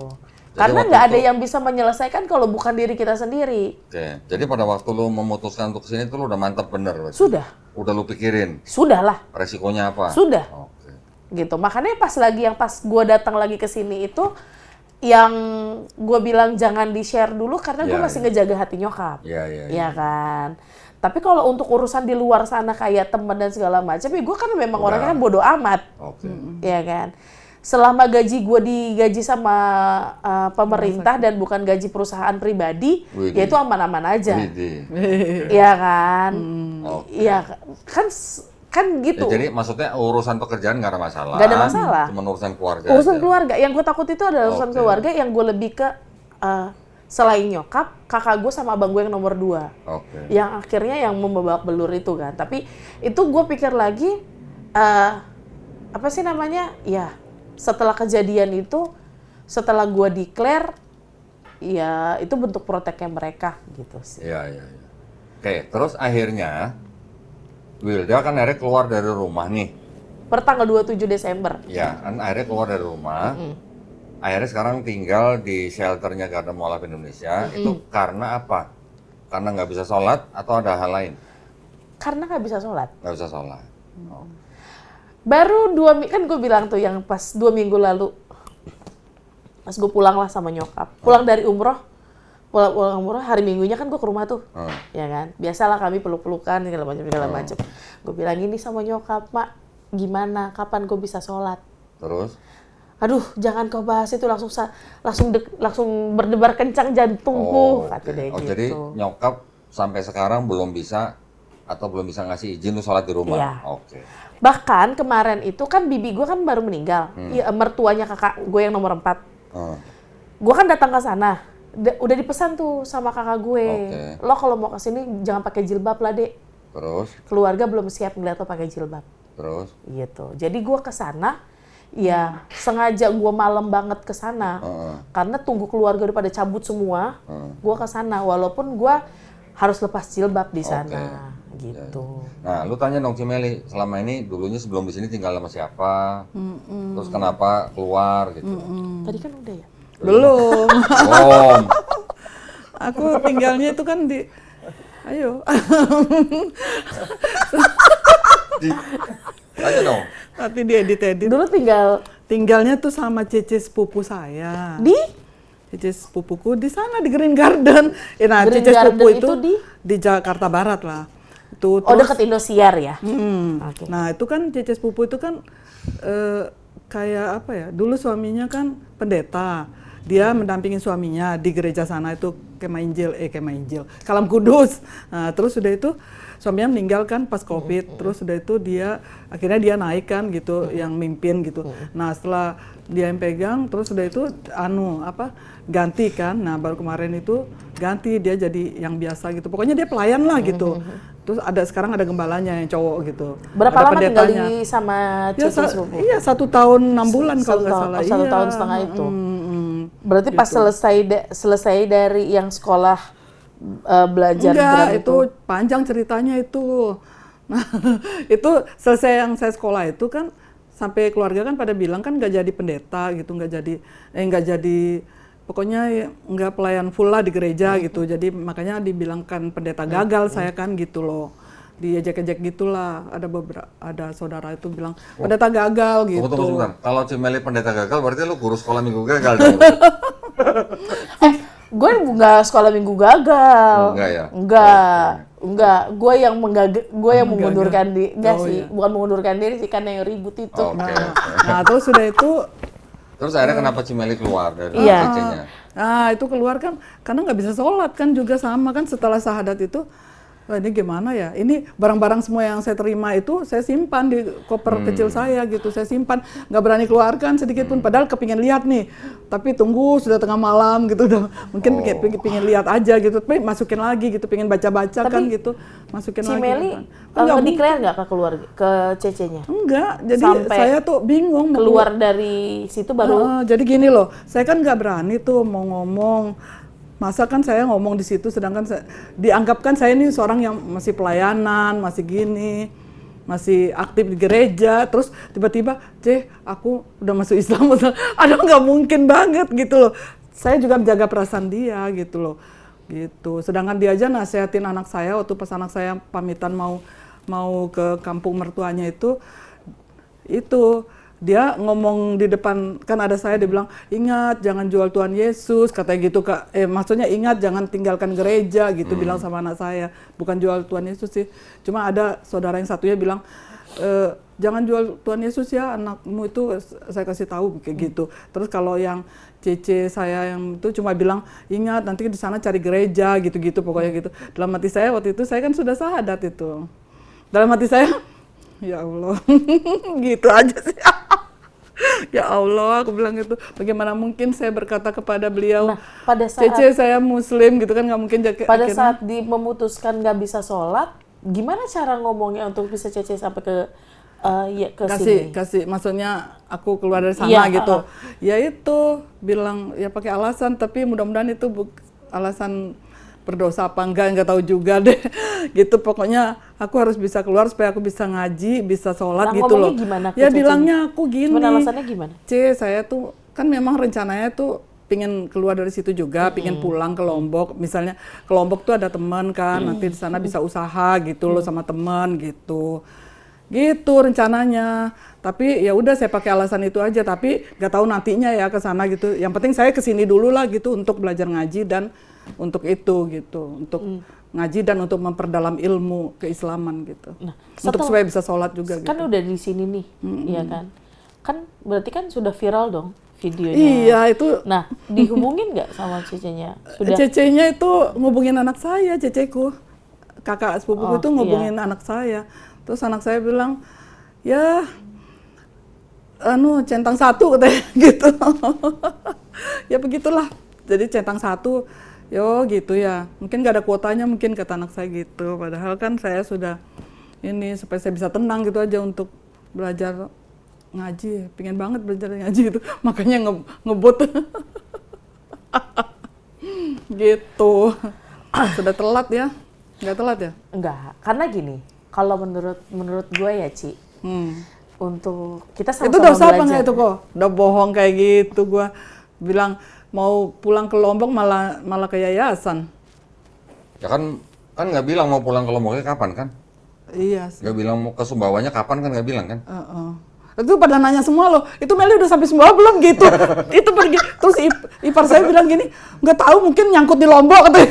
Jadi Karena waktu nggak ada itu- yang bisa menyelesaikan kalau bukan diri kita sendiri. Oke. Jadi pada waktu lo memutuskan untuk kesini itu lo udah mantap bener berarti? Sudah. Udah lo pikirin Sudah lah. resikonya apa? Sudah. Oke. Gitu. Makanya pas gue datang lagi ke sini itu yang gue bilang jangan di-share dulu karena gue Ya, masih ngejaga hati nyokap. Iya. Iya kan. Tapi kalau untuk urusan di luar sana kayak teman dan segala macam, ya gue kan memang Udah. orangnya kan bodoh amat. Oke. Ya kan. Selama gaji gue digaji sama pemerintah dan bukan gaji perusahaan pribadi, Widih. ya itu aman-aman aja. Widih. Iya kan. Oke. Iya kan gitu. Ya, jadi maksudnya urusan pekerjaan nggak ada masalah. Nggak ada masalah. Cuma urusan keluarga. Urusan aja. keluarga. Yang gue takut itu adalah urusan Oke. keluarga yang gue lebih ke selain nyokap, kakak gue sama abang gue yang nomor 2. Oke. Yang akhirnya yang membabak belur itu kan. Tapi itu gue pikir lagi, apa sih namanya? Ya, setelah kejadian itu, setelah gue declare, ya itu bentuk proteknya mereka gitu sih. Iya. Oke, terus akhirnya Wilda kan akhirnya keluar dari rumah nih. Per tanggal 27 Desember. Ya, kan akhirnya keluar dari rumah. Akhirnya sekarang tinggal di shelternya Garda Mualaf Indonesia. Itu karena apa? Karena nggak bisa sholat atau ada hal lain? Karena nggak bisa sholat. Nggak bisa sholat. Oh. Baru 2 minggu, kan gue bilang tuh yang pas 2 minggu lalu, pas gue pulang lah sama nyokap. Pulang dari umroh, pulang umroh, hari minggunya kan gue ke rumah tuh. Ya kan, biasalah kami peluk-pelukan segala macam. Gue bilang gini sama nyokap, Mak, gimana, kapan gue bisa sholat? Terus? Aduh, jangan kau bahas itu, langsung berdebar kencang jantungku, kata dia gitu. Jadi nyokap sampai sekarang belum bisa atau belum bisa ngasih izin lu sholat di rumah? Iya. Oke. Bahkan kemarin itu kan bibi gue kan baru meninggal, mertuanya kakak gue yang nomor 4. Gue kan datang ke sana, udah dipesan tuh sama kakak gue. Lo kalau mau kesini jangan pakai jilbab lah, Dek. Terus? Keluarga belum siap ngeliat lo pakai jilbab. Terus? Gitu. Jadi gue kesana, ya sengaja gue malam banget kesana. Karena tunggu keluarga udah pada cabut semua, gue kesana. Walaupun gue harus lepas jilbab di sana. Gitu. Nah, lu tanya dong Cimeli, selama ini dulunya sebelum di sini tinggal sama siapa? Terus kenapa keluar gitu? Tadi kan udah ya? Belum. Belum. Aku tinggalnya itu kan di, ayo. Tanya dong. Nanti diedit-edit. Dulu Tinggalnya tuh sama Cece sepupu saya. di Cece sepupuku di sana di Green Garden. Nah, Green Cece Garden sepupu itu di Jakarta Barat lah. Itu oh, deket Indosiar ya? Oke. Nah, itu kan Cece sepupu itu kan kayak apa ya? Dulu suaminya kan pendeta. Dia mendampingi suaminya di gereja sana itu Kemah Injil, Kalam Kudus. Nah, terus udah itu suaminya meninggal kan pas Covid. Terus udah itu akhirnya dia naik kan gitu, yang mimpin gitu. Nah, setelah dia yang pegang, terus udah itu ganti kan. Nah, baru kemarin itu ganti dia jadi yang biasa gitu. Pokoknya dia pelayan lah gitu. Terus sekarang ada gembalanya yang cowok gitu. Berapa ada lama tinggal pendetanya. sama Cece sepupu? Iya, 1 tahun 6 bulan kalau nggak salah. 1 tahun setengah itu. Berarti pas selesai dari yang sekolah belajar enggak, drum itu panjang ceritanya itu. Nah, itu selesai yang saya sekolah itu kan sampai keluarga kan pada bilang kan nggak jadi pendeta gitu, nggak jadi pokoknya nggak pelayan full lah di gereja gitu. Jadi makanya dibilangkan pendeta gagal saya kan gitu loh. Diejek-ejek gitulah. Ada saudara itu bilang pendeta gagal gitu. Tunggu sebentar. Kalau Cimeli pendeta gagal berarti lu guru sekolah minggu gagal dong. Gue nggak sekolah minggu gagal. Enggak ya? Enggak. Gue yang mengundurkan diri. Enggak sih, bukan mengundurkan diri sih, karena yang ribut itu. Nah, terus sudah itu. Terus akhirnya kenapa Cimeli keluar dari Iya. Cece-nya? Nah, itu keluar kan karena nggak bisa sholat kan juga sama kan setelah syahadat itu. Wah, ini gimana ya? Ini barang-barang semua yang saya terima itu saya simpan di koper kecil saya gitu. Saya simpan, nggak berani keluarkan sedikit pun. Padahal kepingin lihat nih. Tapi tunggu sudah tengah malam gitu. Mungkin pingin lihat aja gitu. Tapi masukin lagi gitu. Pingin baca-baca kan gitu. Masukin Cimeli lagi. Kan. declare nggak ke keluarga, ke Cece-nya? Enggak. Jadi Sampai saya tuh bingung. Keluar dari situ baru. Jadi gini loh. Saya kan nggak berani tuh mau ngomong. Masa kan saya ngomong di situ sedangkan dianggapkan saya ini seorang yang masih pelayanan, masih gini, masih aktif di gereja, terus tiba-tiba, aku udah masuk Islam, aduh nggak mungkin banget gitu loh. Saya juga menjaga perasaan dia gitu loh, gitu. Sedangkan dia aja nasihatin anak saya waktu pas anak saya pamitan mau ke kampung mertuanya itu dia ngomong di depan, kan ada saya, dia bilang, ingat jangan jual Tuhan Yesus, katanya gitu Kak. Maksudnya ingat jangan tinggalkan gereja gitu, bilang sama anak saya. Bukan jual Tuhan Yesus sih, cuma ada saudara yang satunya bilang, jangan jual Tuhan Yesus ya, anakmu itu saya kasih tahu kayak gitu. Terus kalau yang Cece saya yang itu cuma bilang, ingat nanti di sana cari gereja gitu-gitu pokoknya gitu. Dalam hati saya waktu itu, saya kan sudah syahadat itu. Dalam hati saya, ya Allah, gitu aja sih. Ya Allah, aku bilang gitu. Bagaimana mungkin saya berkata kepada beliau, pada saat Cece saya Muslim gitu kan, nggak mungkin. Pada saat memutuskan nggak bisa sholat, gimana cara ngomongnya untuk bisa Cece sampai ke sini? Kasih, maksudnya aku keluar dari sana gitu. Ya itu bilang ya pakai alasan, tapi mudah-mudahan itu alasan berdosa apa enggak tahu juga deh. Gitu pokoknya aku harus bisa keluar supaya aku bisa ngaji, bisa sholat gitu loh. Gimana ya bilangnya aku gini. Cuman alasannya gimana? Saya tuh kan memang rencananya tuh pingin keluar dari situ juga, pingin pulang ke Lombok. Misalnya ke Lombok tuh ada teman kan, nanti di sana bisa usaha gitu loh sama teman gitu. Gitu rencananya. Tapi ya udah saya pakai alasan itu aja, tapi nggak tahu nantinya ya ke sana gitu. Yang penting saya kesini dulu lah gitu untuk belajar ngaji dan untuk itu gitu, untuk ngaji dan untuk memperdalam ilmu keislaman gitu. Nah, untuk supaya bisa sholat juga kan gitu. udah di sini nih, iya kan? Kan berarti kan sudah viral dong videonya. Iya, itu. Nah, dihubungin nggak sama Cece-nya? Sudah. Cece-nya itu ngubungin anak saya, Ceceku. Kakak sepupuku itu ngubungin anak saya. Terus anak saya bilang, ya centang satu katanya gitu. Ya begitulah. Jadi centang satu, yo gitu ya. Mungkin nggak ada kuotanya mungkin kata anak saya gitu. Padahal kan saya sudah ini supaya saya bisa tenang gitu aja untuk belajar ngaji. Pengen banget belajar ngaji itu. Makanya ngebut. Gitu. Sudah telat ya? Nggak telat ya? Enggak, karena gini, kalau menurut gue ya, Ci, untuk kita Itu sama-sama dosa apa belajar. nggak itu kok? Udah bohong kayak gitu gua bilang mau pulang ke Lombok malah ke yayasan. Ya kan nggak bilang mau pulang ke Lomboknya kapan kan? Iya sih. Nggak bilang mau ke Sumbawanya kapan kan nggak bilang kan? Itu pada nanya semua loh, itu Meli udah sampai Sumbawa belum gitu? Itu pergi, terus ipar saya bilang gini, nggak tahu mungkin nyangkut di Lombok katanya.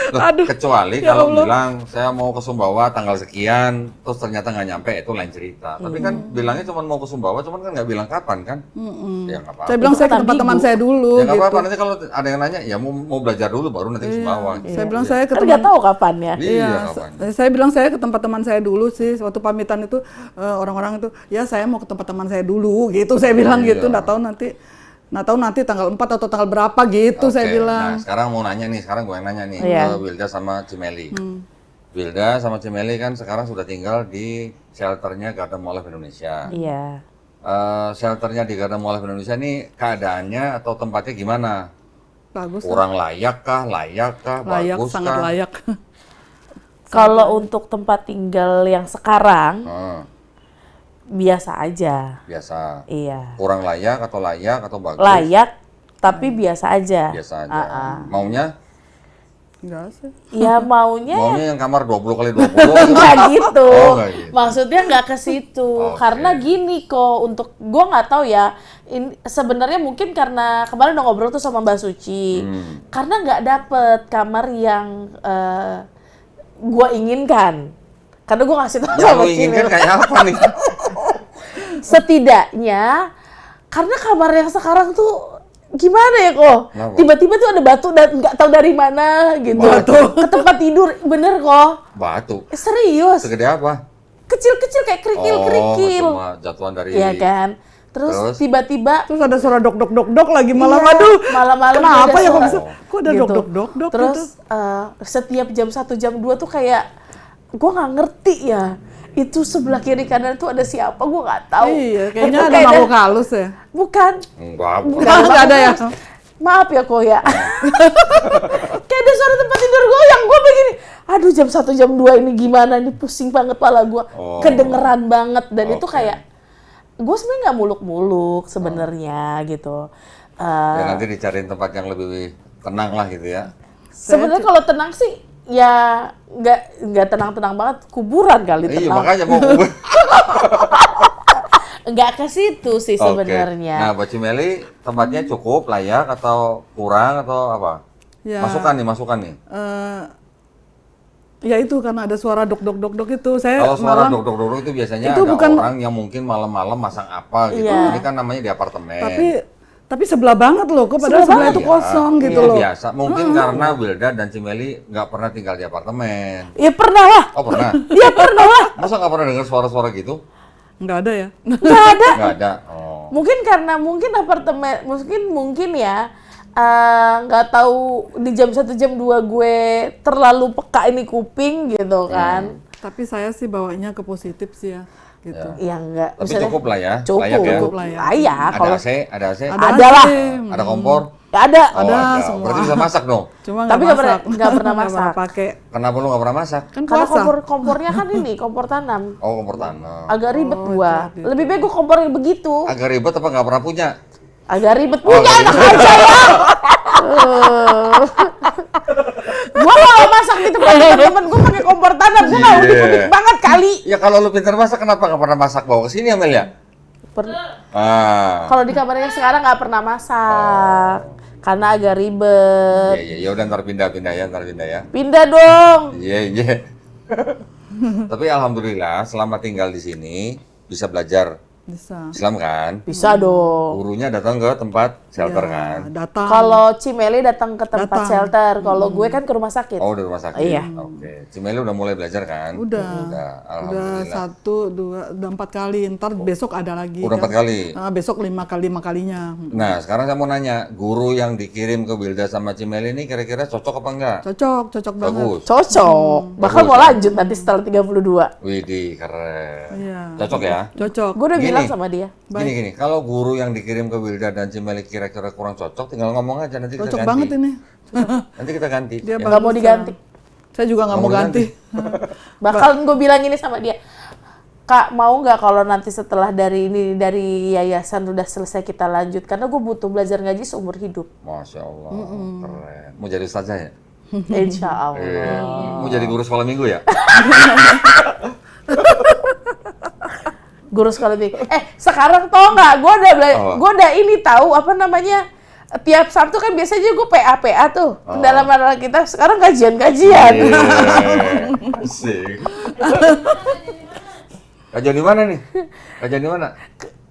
Loh, Aduh, kecuali ya kalau Allah. bilang saya mau ke Sumbawa tanggal sekian, terus ternyata nggak nyampe, itu lain cerita. Tapi kan bilangnya cuma mau ke Sumbawa, cuman kan nggak bilang kapan kan? Ya nggak apa-apa. Saya bilang Itu saya ke kata tempat teman Bibu. saya dulu Ya nggak gitu. apa-apa, nanti kalau ada yang nanya, ya mau belajar dulu baru nanti ke Sumbawa. Saya bilang saya ke Kan teman nggak tahu kapan ya. Iya, kapan? Saya bilang saya ke tempat teman saya dulu sih. Waktu pamitan itu orang-orang itu, ya saya mau ke tempat teman saya dulu gitu. Saya bilang Iya. gitu, nggak tahu nanti tanggal 4 atau tanggal berapa gitu saya Oke, bilang. Nah, sekarang mau nanya nih, sekarang gue yang nanya nih Iya. ke Wilda sama Cimeli. Wilda sama Cimeli kan sekarang sudah tinggal di shelternya Garden Mall of Indonesia. Iya. Shelternya di Garden Mall of Indonesia nih keadaannya atau tempatnya gimana? Bagus. Kurang layak kah, Layak, bagus sangat kah? layak. Kalau untuk tempat tinggal yang sekarang Hmm, biasa aja. biasa. Iya. Kurang layak atau bagus? Layak tapi biasa aja. Biasa aja. Maunya Enggak sih. Ya maunya yang kamar 20 kali 20 nggak gitu. Oh, nggak gitu. Maksudnya nggak ke situ. Oke. Karena gini kok, untuk gua nggak tahu ya. Sebenarnya mungkin karena kemarin udah ngobrol tuh sama Mbak Suci. Karena nggak dapet kamar yang gua inginkan. Karena gua ngasih tahu Yang sama lu inginkan Cimel. kayak apa nih? Setidaknya karena kamar yang sekarang tuh gimana ya kok? Kenapa? Tiba-tiba tuh ada batu dan nggak tahu dari mana gitu. Batu? Ke tempat tidur, bener kok. Batu. Serius. Segede apa? Kecil-kecil kayak kerikil-kerikil. Oh, cuma jatuhan dari Iya kan? Terus Terus? tiba-tiba Terus ada suara dok lagi malam. iya, Aduh, malam-malam kenapa ada ya kok suara. bisa? Kok ada Gitu. dok Terus gitu? setiap jam 1 jam 2 tuh kayak gua nggak ngerti ya. Itu sebelah kiri kanan tuh ada siapa, gua nggak tahu. Iya, Itu kayaknya ada kayak makhluk halus ya. Bukan. Enggak. Nggak ada ya. Maaf ya kok ya. Kayak ada suara tempat tidur goyang, gue begini. Aduh jam 1 jam 2 ini gimana nih, pusing banget pala gue. Oh. Kedengeran banget dan itu Oke. kayak gue sebenarnya nggak muluk-muluk sebenarnya gitu. Ya nanti dicariin tempat yang lebih tenang lah gitu ya. Sebenarnya kalau tenang sih ya nggak tenang-tenang banget, kuburan kali Iya, tenang. makanya mau kubur. Nggak ke situ sih Oke. sebenarnya. Nah, Mbak Cimeli, tempatnya cukup, layak atau kurang atau apa? Ya. Masukan nih. Ya itu karena ada suara dok itu. Saya Kalau suara malam, dok itu biasanya Itu ada bukan- orang yang mungkin malam-malam masang apa gitu. Iya. Ini kan namanya di apartemen. tapi sebelah banget loh, kok padahal Sebelah sebelah itu Iya, kosong gitu itu loh. biasa. Mungkin karena Wilda dan Cimeli nggak pernah tinggal di apartemen. Ya pernah lah. Oh pernah? Ya pernah lah. Masa nggak pernah dengar suara-suara gitu? Nggak ada ya. Nggak ada. Nggak ada. Oh. Mungkin karena apartemen mungkin ya nggak tahu di jam 1 jam 2 gue terlalu peka ini kuping gitu kan. Tapi saya sih bawanya ke positif sih ya, gitu. Ya enggak. Tapi cukup lah ya, Cukup. layak ya. Cukup lah ya. Layak Ada kalau AC, ada AC, Ada lah. ada kompor. ya ada. Oh, Ada ada. semua. Berarti bisa masak dong. Cuma Tapi nggak pernah- masak. nggak pernah masak. pakai. Kenapa lu nggak pernah masak? Kan Karena puasa. kompornya kan ini kompor tanam. Oh, kompor tanam. Agak ribet gua. Lebih baik gua kompor yang begitu. Agak ribet apa nggak pernah punya? Agak ribet Oh, punya agak enak ribet. aja ya. Gua kalau masak gitu kan temen gua pakai kompor tanam, gua nggak Iya. unik banget kali. Ya kalau lu pintar masak kenapa nggak pernah masak bawa ke sini Amelia? Kalau di kamarnya sekarang nggak pernah masak karena agak ribet. Ya udah ntar pindah ya. Pindah dong. Iya. Tapi alhamdulillah selama tinggal di sini bisa belajar Bisa. Islam kan? Bisa dong. Gurunya datang ke tempat shelter Ya, kan? datang. Kalau Cimeli datang ke tempat Datang. shelter, kalau gue kan ke rumah sakit. Oh, udah rumah sakit. Iya. Oke. Cimeli udah mulai belajar kan? Udah. Udah, Udah alhamdulillah. 1, 2, udah 4 kali. Ntar besok ada lagi. Udah 4 kali. Besok 5 kalinya. Nah, sekarang saya mau nanya, guru yang dikirim ke Wilda sama Cimeli ini kira-kira cocok apa enggak? Cocok banget. Bagus. Cocok. Bahkan mau lanjut nanti setelah 32. Widih, keren. Iya. Cocok ya? Cocok. Gue udah Gini. bilang sama dia. Gini, kalau guru yang dikirim ke Wilda dan Cimeli kira-kira kurang cocok, tinggal ngomong aja nanti kita Cocok ganti. banget ini. Nanti kita ganti. Dia ya. Nggak mau diganti. Saya juga nggak mau ganti. Bahkan gue bilang ini sama dia, Kak mau nggak kalau nanti setelah dari yayasan udah selesai kita lanjut, karena gue butuh belajar ngaji seumur hidup. Masya Allah, keren. Mau jadi ustazah ya? Insya Allah. Mau jadi guru sekolah minggu ya? Guru sekolah minggu. Sekarang tau nggak? Gue udah Oh. gue udah ini tahu apa namanya. Tiap Sabtu kan biasanya gue PA tuh pendalaman kita. Sekarang kajian-kajian. Asik. Kajian di mana nih? Kajian di mana?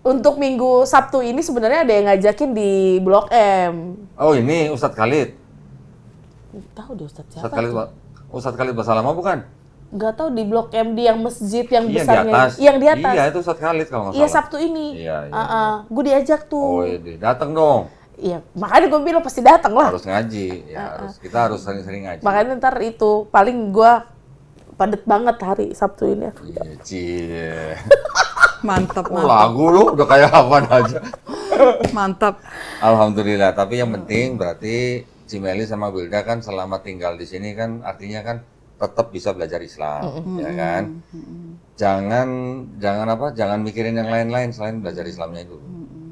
Untuk minggu Sabtu ini sebenarnya ada yang ngajakin di Blok M. Oh ini Ustadz Khalid. Tahu deh Ustadz siapa? Ustadz Khalid, Ustadz Khalid Basalamah bukan? Nggak tahu di Blok M di yang masjid yang Iya, besarnya. di atas. Yang di atas. Iya itu Ustadz Khalid kalau nggak Iya salah. Sabtu ini. Iya. Gue diajak tuh. Oh iya, datang dong. Iya, makanya gue bilang pasti datang lah. Harus ngaji, ya kita harus sering-sering ngaji. Makanya ntar itu paling gue padet banget hari Sabtu ini. Iya, cie. Mantap, Oh, lagu lu udah kayak apaan aja. mantap. Alhamdulillah, tapi yang penting berarti Cimeli sama Wilda kan selama tinggal di sini kan artinya kan tetap bisa belajar Islam, ya kan? Jangan mikirin yang lain-lain selain belajar Islamnya itu.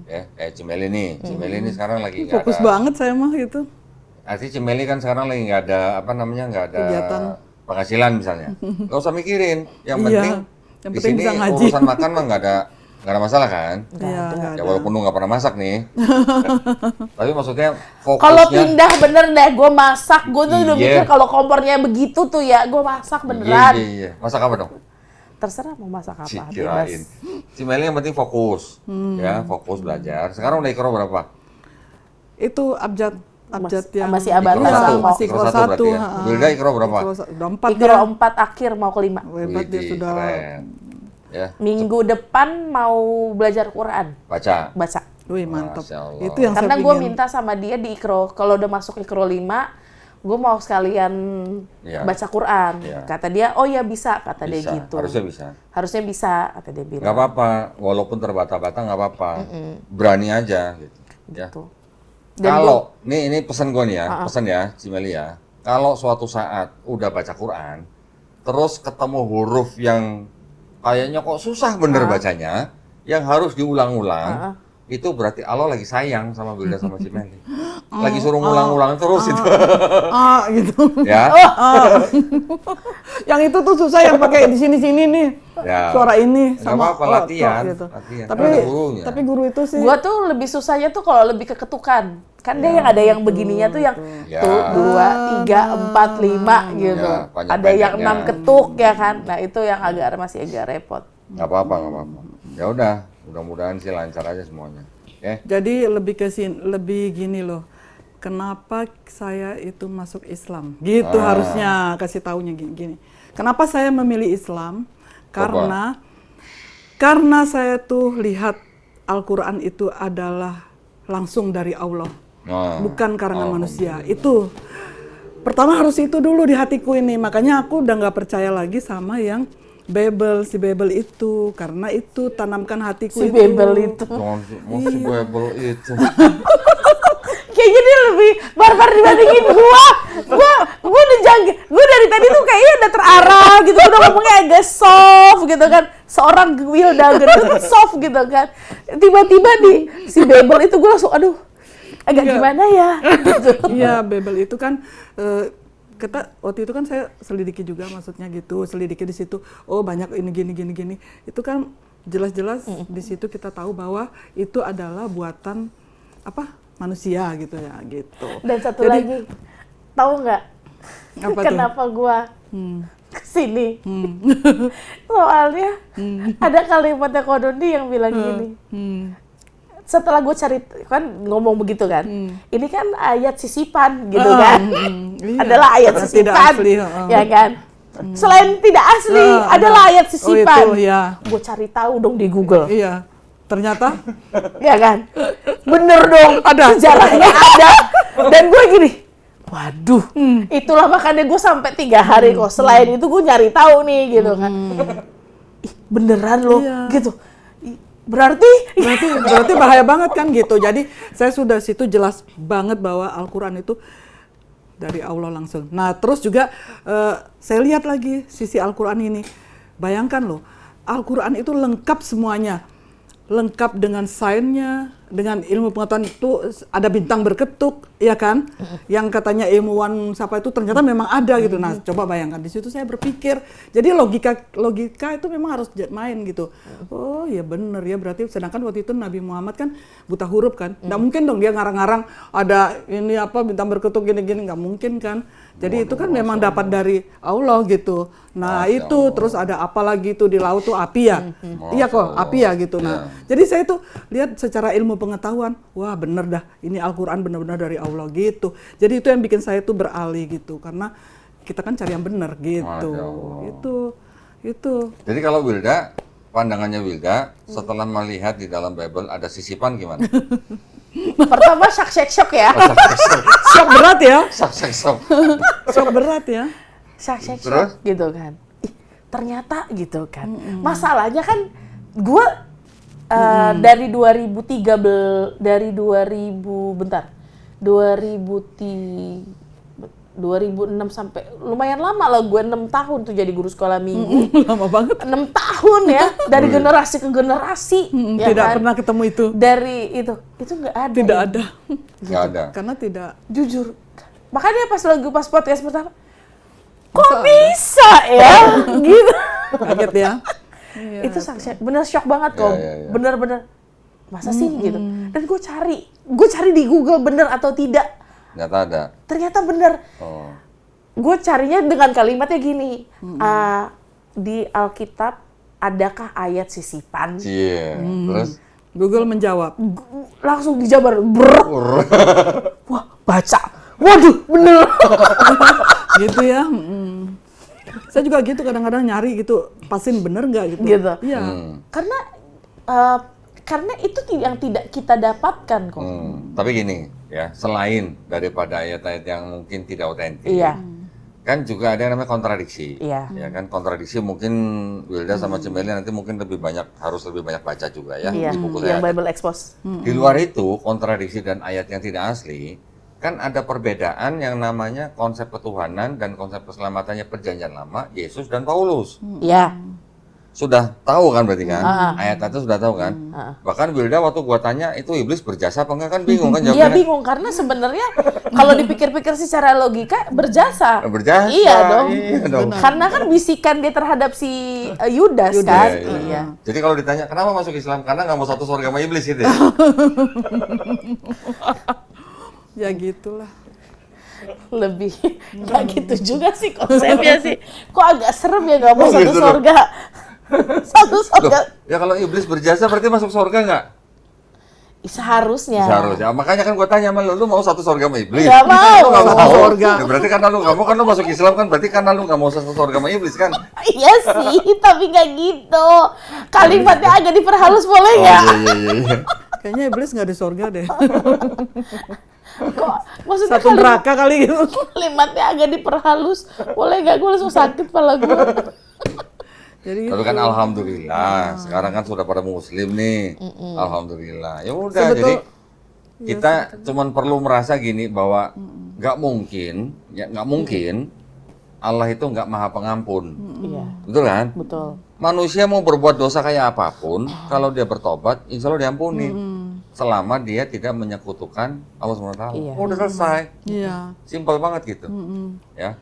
Ya, kayak Cimeli nih. Cimeli ini sekarang lagi nggak Fokus ada. banget saya mah gitu. Artinya Cimeli kan sekarang lagi nggak ada nggak ada Kegiatan. penghasilan misalnya. Nggak usah mikirin. Yang Iya, penting yang di penting sini bisa ngaji. urusan makan mah nggak ada masalah kan? Iya, nggak Ya ada. walaupun lu nggak pernah masak nih. Tapi maksudnya Kalau fokusnya pindah bener deh, gue masak. Gue tuh udah Iya. mikir kalau kompornya begitu tuh ya, gue masak beneran. Iya. Masak apa dong? Terserah mau masak apa. Kirain. Bebas. Cimeli yang penting fokus. Ya, fokus belajar. Sekarang udah ikro berapa? Itu abjad yang masih abad Ikro Abang satu. mau. masih Ikro kelas satu 1. berarti ya. Wilda ikro berapa? Udah 4 Ikro 4 akhir mau ke 5. Hebat dia Widih, sudah. keren. Ya, Minggu depan mau belajar Quran, baca. baca. Wih, mantap. Masya Allah. Itu yang Karena saya gue pingin. minta sama dia di Ikro, kalau udah masuk Ikro 5, gue mau sekalian Iya. baca Quran. Iya. Kata dia, oh ya bisa, kata dia Bisa, gitu. harusnya bisa. Harusnya bisa, kata dia bilang. Nggak apa-apa, walaupun terbata-bata nggak apa-apa. Berani aja gitu. Ya. Gitu. Dan Kalau ini pesan gue nih ya, pesan ya, Cimeli ya. Kalau suatu saat udah baca Quran, terus ketemu huruf yang kayaknya kok susah bener bacanya, yang harus diulang-ulang, itu berarti Allah lagi sayang sama Wilda sama Cimeli. Lagi suruh ngulang-ulang terus itu. Gitu. Ya. Yang itu tuh susah yang pakai di sini-sini nih. Ya. Suara ini Nggak sama apa-apa, oh, latihan, gitu. latihan. Tapi Ada gurunya. tapi guru itu sih Gua tuh lebih susahnya tuh kalau lebih ke ketukan. Kan dia yang ada yang begininya tuh yang Ya. tuh 2, 3, 4, 5 gitu. Ya, panjang Ada yang pendeknya. 6 ketuk ya kan. Nah, itu yang masih agak repot. Nggak apa-apa. Ya udah, mudah-mudahan sih lancar aja semuanya. Oke. jadi lebih ke sini, lebih gini loh. Kenapa saya itu masuk Islam? Gitu harusnya kasih taunya gini. Kenapa saya memilih Islam? Karena saya tuh lihat Al-Qur'an itu adalah langsung dari Allah. Nah, Bukan karangan manusia. Itu pertama harus itu dulu di hatiku ini. Makanya aku udah nggak percaya lagi sama yang si Babel itu, karena itu tanamkan hatiku Si itu. Babel itu. masih Bible itu. Kayaknya dia lebih barbar dibandingin gua. Gua udah gua dari tadi tuh kayaknya udah terarah gitu, udah ngomongnya agak soft gitu kan. Seorang Wilda gitu soft gitu kan. Tiba-tiba si Babel itu gua langsung aduh agak gimana ya gitu. Iya, Babel itu kan waktu itu kan saya selidiki juga, maksudnya gitu, selidiki di situ. Oh, banyak ini gini. Itu kan jelas-jelas di situ kita tahu bahwa itu adalah buatan manusia gitu ya, gitu. Dan satu Jadi, lagi, tahu nggak Apa tuh? kenapa gua sini. Soalnya ada kalimatnya Kododi yang bilang gini. Setelah gue cari, kan ngomong begitu kan, ini kan ayat sisipan gitu kan, Iya. adalah ayat Tidak sisipan, asli, ya kan. Selain tidak asli, adalah ayat sisipan. Oh itu, ya. Gue cari tahu dong di Google, Iya. Ternyata ya kan. Bener dong, Ada. sejarahnya ada. Dan gue gini, waduh, itulah makanya gue sampai 3 hari kok. Selain itu gue nyari tahu nih gitu kan. Ih, beneran loh, Iya. gitu. Berarti berarti bahaya banget kan gitu. Jadi saya sudah situ jelas banget bahwa Al-Quran itu dari Allah langsung. Nah terus juga saya lihat lagi sisi Al-Quran ini. Bayangkan loh, Al-Quran itu lengkap semuanya. Lengkap dengan sainsnya, dengan ilmu pengetahuan itu ada bintang berketuk, ya kan? Yang katanya ilmuwan siapa itu ternyata memang ada gitu. Nah, coba bayangkan di situ saya berpikir. Jadi logika itu memang harus main gitu. Oh, ya bener ya, berarti sedangkan waktu itu Nabi Muhammad kan buta huruf kan. Nggak mungkin dong dia ngarang-ngarang ada ini apa bintang berketuk gini-gini, nggak mungkin kan. Jadi itu kan memang dapat dari Allah gitu. Nah, Masya itu Allah. terus ada apa lagi tuh di laut tuh api ya. Iya kok, api ya gitu. Nah, jadi saya tuh lihat secara ilmu pengetahuan, wah bener dah, ini Al-Quran benar-benar dari Allah gitu. Jadi itu yang bikin saya tuh beralih gitu, karena kita kan cari yang benar gitu. Masya Allah. Itu. Jadi kalau Wilda, pandangannya Wilda setelah melihat di dalam Bible ada sisipan gimana? pertama syok ya. Shock berat ya, Sok. shock berat ya. Syok Terus? gitu kan. Ih, ternyata gitu kan. Masalahnya kan gue dari 2013 dari 2000 bentar. 2006 sampai lumayan lama lah, gue 6 tahun tuh jadi guru sekolah minggu. Lama banget. 6 tahun ya, dari generasi ke generasi. Ya Tidak kan? pernah ketemu itu. Dari itu nggak ada. Tidak ya. ada. Nggak ada. Karena tidak. Jujur. Makanya pas podcast pertama, kok Masa bisa ya? Gitu. Kaget ya. Itu bener shock banget kok. Iya. Bener-bener. Masa sih gitu? Dan gue cari di Google bener atau tidak. Ternyata ada. Ternyata bener. Oh. Gue carinya dengan kalimatnya gini. Di Alkitab, adakah ayat sisipan? Iya. Terus? Google menjawab. Langsung dijabar. Brrr. Wah, baca. Waduh, bener. Gitu ya. Saya juga gitu kadang-kadang nyari gitu, pastiin bener nggak gitu. Gitu. Iya. Karena itu yang tidak kita dapatkan kok. Tapi gini ya, selain daripada ayat-ayat yang mungkin tidak otentik, Iya. kan juga ada yang namanya kontradiksi. Iya. Ya kan, kontradiksi mungkin Wilda sama Cemeli nanti mungkin harus lebih banyak baca juga ya Iya, di buku yang saya. Bible Expose. Di luar itu, kontradiksi dan ayat yang tidak asli, kan ada perbedaan yang namanya konsep ketuhanan dan konsep keselamatannya perjanjian lama, Yesus dan Paulus. Iya. Sudah tahu kan berarti kan? Ayat itu sudah tahu kan? Bahkan Wilda waktu gua tanya, itu iblis berjasa apa enggak, kan bingung kan Iya jawabnya? bingung karena sebenarnya kalau dipikir-pikir secara logika berjasa. Berjasa, Iya dong. iya dong. Karena kan bisikan dia terhadap si Yudas kan. Iya. Jadi kalau ditanya kenapa masuk Islam, karena nggak mau satu surga sama iblis gitu ya? Ya gitulah. Lebih nggak gitu juga sih konsepnya sih. Kok agak serem ya nggak mau Oh, satu gitu loh. surga. Satu Loh, surga. ya kalau iblis berjasa berarti masuk surga nggak? Seharusnya. Seharusnya. Makanya kan gua tanya sama lu mau satu surga sama iblis? Nggak mau. Lu nggak mau. Surga. Ya, berarti karena lu nggak mau, kan lu masuk Islam kan, berarti karena lu nggak mau satu surga sama iblis kan? Iya sih, tapi nggak gitu. Kalimatnya agak diperhalus boleh nggak? Iya. Kayaknya iblis nggak di surga deh. Kok maksudnya Satu neraka kali gitu. kalimatnya agak diperhalus. Boleh nggak? Gue langsung sakit kepala gue. Jadi Tapi kan alhamdulillah, sekarang kan sudah pada muslim nih. Alhamdulillah. Ya udah, jadi kita cuman perlu merasa gini bahwa nggak mungkin Allah itu nggak maha pengampun. Iya, Betul kan? betul. Manusia mau berbuat dosa kayak apapun, kalau dia bertobat, insya Allah diampuni. Selama dia tidak menyekutukan Allah SWT. Iya. Oh, udah selesai. iya. Simpel banget gitu. Ya.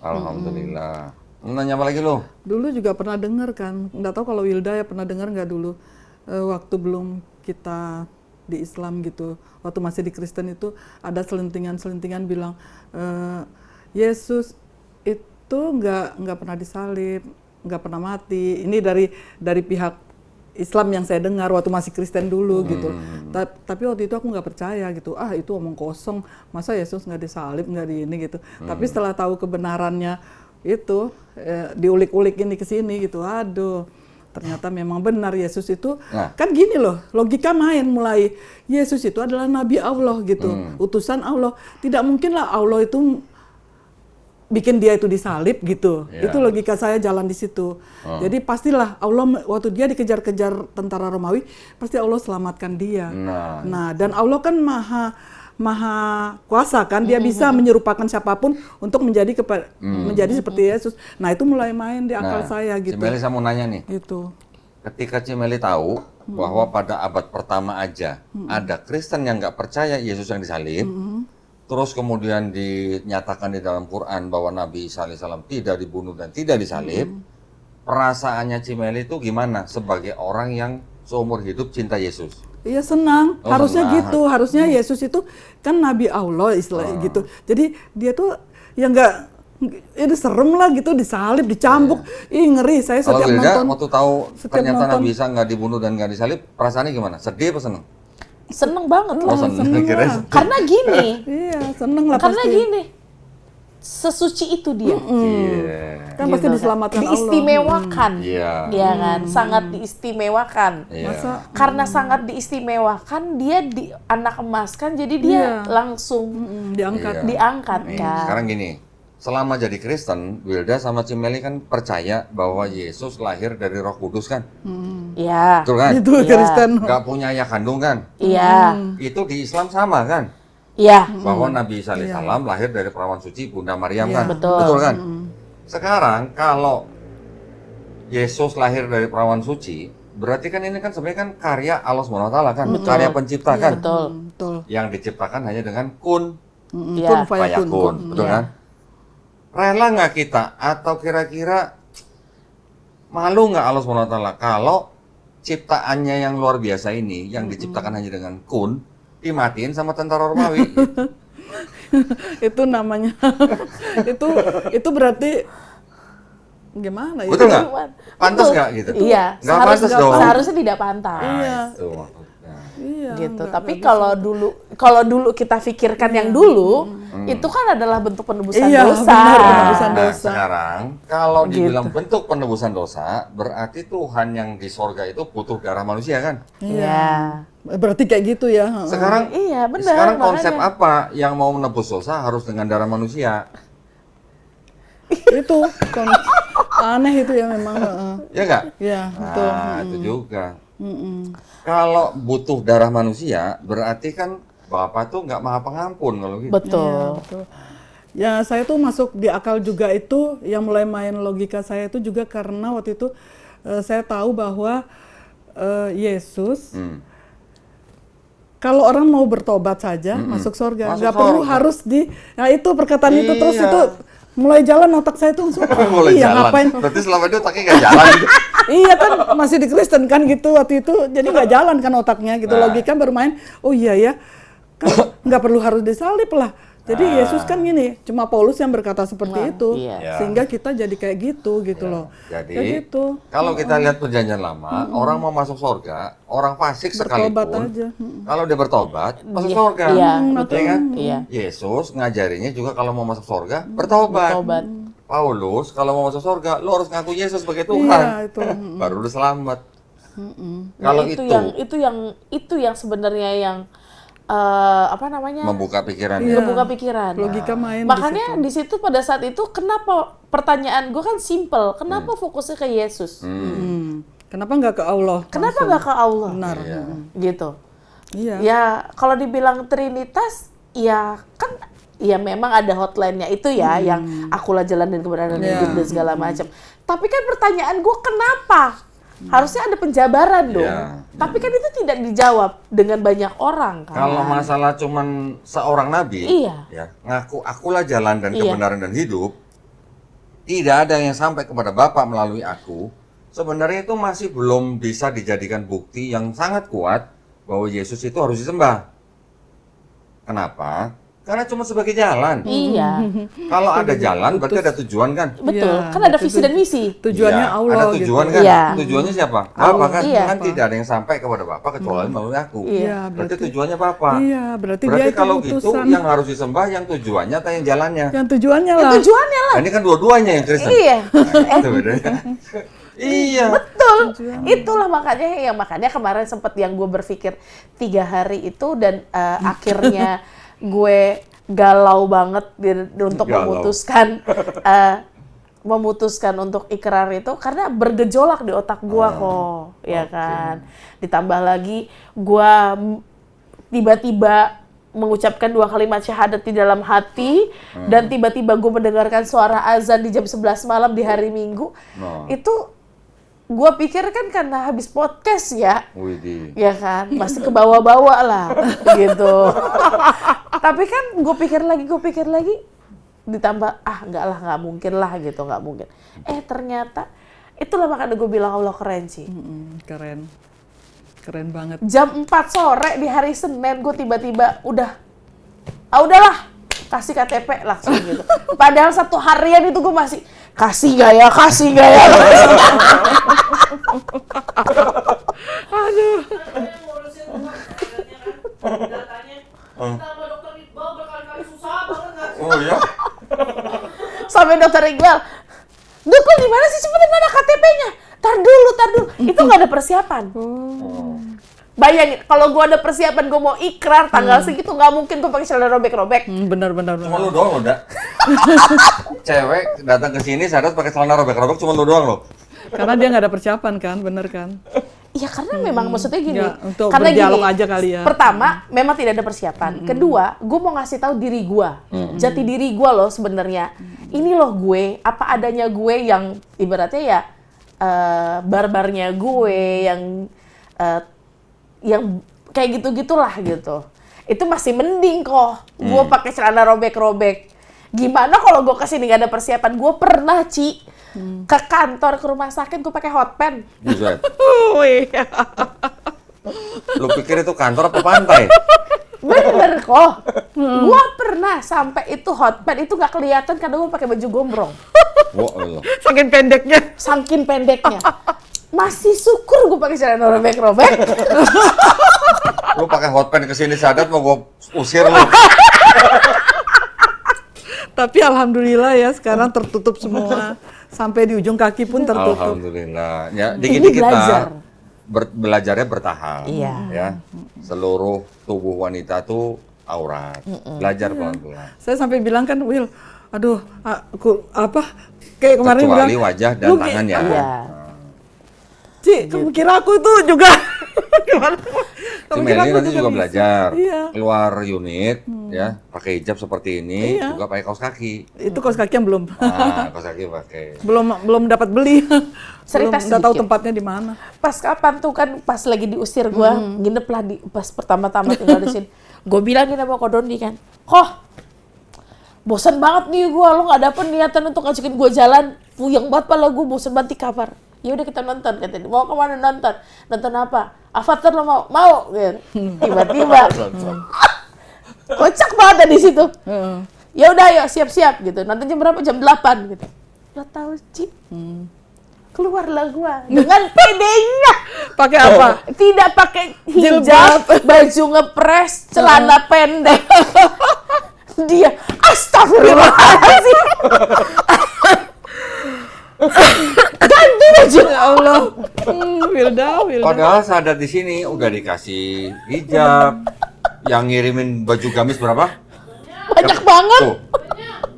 Alhamdulillah. Nanya apa lagi lo? Dulu juga pernah dengar kan, nggak tahu kalau Wilda ya pernah dengar nggak dulu waktu belum kita di Islam gitu, waktu masih di Kristen itu ada selentingan bilang Yesus itu nggak pernah disalib, nggak pernah mati. Ini dari pihak Islam yang saya dengar waktu masih Kristen dulu gitu. Tapi waktu itu aku nggak percaya gitu. Itu omong kosong. Masa Yesus nggak disalib, nggak di ini gitu. Tapi setelah tahu kebenarannya itu diulik-ulik ini ke sini gitu. Aduh, ternyata memang benar Yesus itu. Kan gini loh, logika main mulai. Yesus itu adalah nabi Allah gitu, utusan Allah. Tidak mungkinlah Allah itu bikin dia itu disalib gitu. Itu logika saya jalan di situ. Jadi pastilah Allah waktu dia dikejar-kejar tentara Romawi, pasti Allah selamatkan dia. Nah, dan Allah kan maha kuasa kan, dia bisa menyerupakan siapapun untuk menjadi seperti Yesus. Nah, itu mulai main di akal saya gitu. Cimeli, saya mau nanya nih. Gitu. Ketika Cimeli tahu bahwa pada abad pertama aja ada Kristen yang nggak percaya Yesus yang disalib, terus kemudian dinyatakan di dalam Quran bahwa Nabi Isa alaihissalam tidak dibunuh dan tidak disalib, perasaannya Cimeli itu gimana sebagai orang yang seumur hidup cinta Yesus? Iya senang, harusnya senang. gitu, harusnya Yesus itu kan Nabi Allah istilahnya gitu. Jadi dia tuh ya nggak, itu serem lah gitu, disalib, dicambuk, ngeri. Saya Kalau setiap Wilda nonton, waktu tahu ternyata nonton. Nabi Isa nggak dibunuh dan nggak disalib, perasaannya gimana? Sedih apa seneng? Seneng banget lah. seneng Kira lah. Karena gini, Iya seneng lah karena pasti. gini, sesuci itu dia. Iya. Kan pasti Gitu diselamatkan Allah. diistimewakan, Iya. ya kan, sangat diistimewakan. Iya. Masa Karena sangat diistimewakan, dia anak emas kan, jadi dia langsung diangkat. Iya. diangkat Nih, kan. sekarang gini, selama jadi Kristen, Wilda sama Cimeli kan percaya bahwa Yesus lahir dari Roh Kudus kan? Iya, Betul kan? Itu Iya. Kristen. Nggak punya ayah kandung kan? iya, Itu di Islam sama kan? iya, Bahwa Nabi Isa alaihissalam lahir dari perawan suci Bunda Maryam kan? betul. kan? Sekarang kalau Yesus lahir dari perawan suci, berarti kan ini kan sebenarnya kan karya Allah SWT kan? Karya pencipta kan? betul. Betul. Yang diciptakan hanya dengan kun, Iya. Kun fayakun. fayakun, betul kan? Rela nggak kita atau kira-kira malu nggak Allah SWT kalau ciptaannya yang luar biasa ini, yang diciptakan hanya dengan kun, dimatiin sama tentara Romawi? Itu namanya itu berarti gimana ya? Betul nggak? Pantas Betul. nggak gitu? Iya, Nggak pantas dong. seharusnya tidak pantas. Iya. Itu maksudnya. Iya, Gitu. nggak Tapi bisa. kalau dulu kita pikirkan yang dulu, itu kan adalah bentuk penebusan Iya, dosa. benar, penebusan Nah, dosa. sekarang kalau Gitu. dibilang bentuk penebusan dosa, berarti Tuhan yang di sorga itu butuh darah manusia kan? Iya. Berarti kayak gitu ya. Sekarang, Iya, benar, sekarang konsep makanya. apa yang mau menebus dosa harus dengan darah manusia? Itu aneh itu ya memang. Ya nggak? Ya betul. Nah, itu juga. Kalau butuh darah manusia, berarti kan Bapak tuh nggak maha pengampun kalau gitu. Betul. Betul. Ya saya tuh masuk di akal juga itu, yang mulai main logika saya itu juga karena waktu itu saya tahu bahwa Yesus kalau orang mau bertobat saja masuk surga, Masuk nggak perlu surga. harus nah itu perkataan itu terus Iya. itu mulai jalan otak saya tuh langsung, Mulai iya jalan. ngapain? Berarti selama itu otaknya nggak jalan gitu. Iya kan masih di Kristen kan gitu waktu itu, jadi nggak jalan kan otaknya gitu, Nah. logika bermain. Oh iya ya, kan nggak perlu harus disalib lah. Jadi Yesus kan gini, cuma Paulus yang berkata seperti itu, iya. sehingga kita jadi kayak gitu loh. Jadi, Kayak gitu. kalau kita lihat perjanjian lama, orang mau masuk surga, orang fasik Bertobat sekalipun, aja. kalau dia bertobat, masuk Iya, surga. iya, betul betul. kan? Iya. Yesus ngajarinya juga kalau mau masuk surga, bertobat. Bertobat. Paulus, kalau mau masuk surga, lo harus ngaku Yesus sebagai Iya Tuhan. itu. Baru udah selamat. Nah, Kalau itu yang sebenarnya yang apa namanya? membuka pikiran. Iya. Membuka pikiran. Logika main. Makanya di situ pada saat itu kenapa pertanyaan gue kan simple, kenapa fokusnya ke Yesus? Kenapa nggak ke Allah? Kenapa nggak ke Allah? Benar. Iya. Gitu. Iya. Ya kalau dibilang Trinitas, ya kan, ya memang ada hotline-nya itu ya, yang akulah jalan dan kebenaran dan hidup dan segala macam. Tapi kan pertanyaan gue kenapa? Harusnya ada penjabaran dong. Iya. Tapi kan itu tidak dijawab dengan banyak orang kan. Kalau masalah cuman seorang nabi, Iya. ya, ngaku akulah jalan dan Iya. kebenaran dan hidup, tidak ada yang sampai kepada Bapa melalui aku, sebenarnya itu masih belum bisa dijadikan bukti yang sangat kuat bahwa Yesus itu harus disembah. Kenapa? Karena cuma sebagai jalan. Iya, Kalau ada jalan berarti ada tujuan kan? betul. Iya, Kan ada visi dan misi. Tujuannya Iya, Allah ada tujuan gitu. kan? Iya. Tujuannya siapa? Allah, Bapak kan? iya. Kan tidak ada yang sampai kepada Bapak kecuali melalui aku. Iya, Berarti tujuannya Bapak. Iya, berarti dia Berarti itu kalau gitu utusan. yang harus disembah yang tujuannya atau yang jalannya? Yang tujuannya Ya, lah. tujuannya lah. Nah, ini kan dua-duanya yang Kristen. Iya. Nah, itu bedanya. Iya. Betul. Itulah makanya kemarin sempat yang gue berpikir 3 hari itu dan akhirnya gue galau banget untuk Galau. memutuskan untuk ikrar itu karena bergejolak di otak gue kok, ya kan. Ditambah lagi gue tiba-tiba mengucapkan 2 kalimat syahadat di dalam hati dan tiba-tiba gue mendengarkan suara azan di jam 11 malam di hari Minggu. Itu gue pikir kan karena habis podcast ya. Widih. Ya kan, masih ke bawah-bawah lah, gitu. Tapi kan gue pikir lagi, ditambah, nggak mungkin lah gitu, nggak mungkin. Ternyata, itulah makanya gue bilang Allah keren sih. Keren banget. Jam 4 sore di hari Senin, gue tiba-tiba udahlah, kasih KTP langsung gitu. Padahal 1 harian itu gue masih, kasih gak ya. Aduh. Oh ya? Sampai dokter Iqbal, Dok, lo gimana sih cepetin mana KTP-nya? Tar dulu. Itu nggak ada persiapan. Bayangin, kalau gua ada persiapan, gua mau ikrar tanggal segitu, nggak mungkin gua pakai celana robek-robek. Benar. Cuma lu doang loh, Dak. Cewek datang ke sini sadar pakai celana robek-robek cuma lu doang loh. Karena dia nggak ada persiapan kan, bener kan? Iya, karena memang maksudnya gini. Ya, untuk karena berdialog aja kali ya. Pertama, memang tidak ada persiapan. Kedua, gue mau ngasih tahu diri gue, jati diri gue loh sebenarnya. Ini loh gue, apa adanya gue yang ibaratnya ya barbarnya gue yang kayak gitu-gitulah gitu. Itu masih mending kok. Gue pakai celana robek-robek. Gimana kalau gue kesini gak ada persiapan? Gue pernah, Ci, ke kantor, ke rumah sakit, gue pakai hot pen. Buset. Iya. Lu pikir itu kantor apa pantai? Bener kok. Gua pernah sampai itu hot pen itu nggak kelihatan karena gua pakai baju gombrong. Wah, Allah. Saking pendeknya. Saking pendeknya. Masih syukur gua pakai celana robek-robek. Lu pakai hot pen kesini sadat mau gua usir lu. Tapi alhamdulillah ya sekarang tertutup semua. Sampai di ujung kaki pun tertutup. Alhamdulillah. Ya, dikit-dikit belajar. kita belajarnya bertahap. Iya. Ya. Seluruh tubuh wanita tuh aurat. Belajar pelan-pelan. Saya sampai bilang kan, Will, aduh, kayak kemarin bilang. Kecuali wajah dan "Lu tangan ya. Iya. Ci, kamu kira aku tuh juga gimana? Si Kamu kira Meli aku nanti juga bisa?" belajar. Iya. Keluar unit ya, pakai hijab seperti ini, Iya. juga pakai kaos kaki. Itu kaos kaki yang belum Nah, kaos kaki pakai. belum dapat beli. Cerita Belum, nggak tahu sedikit. tempatnya di mana. Pas kapan tuh kan pas lagi diusir gua, nginep lah pas pertama-tama tinggal di sini. Gua bilangin sama Ko Dondi kan, "Koh, bosan banget nih gua, lo nggak dapet niatan untuk ngajakin gua jalan, puyeng banget pala gua, bosan banget di kamar. Ya udah kita nonton," katanya. "Mau kemana nonton? Nonton apa? Avatar lo mau?" "Mau." Gitu. Tiba-tiba kocak banget di situ. Ya udah ayo siap-siap gitu. Nanti jam berapa? Jam 8 gitu. Lo tahu, Ci? Keluarlah gua dengan pedenya. Pakai apa? Tidak pakai hijab, Jilbab. baju ngepres, celana pendek. Dia astagfirullahaladzim. Ganti baju. Ya Allah. Wilda. Padahal sadat di sini udah dikasih hijab. Yang ngirimin baju gamis berapa? Banyak banget. Tuh.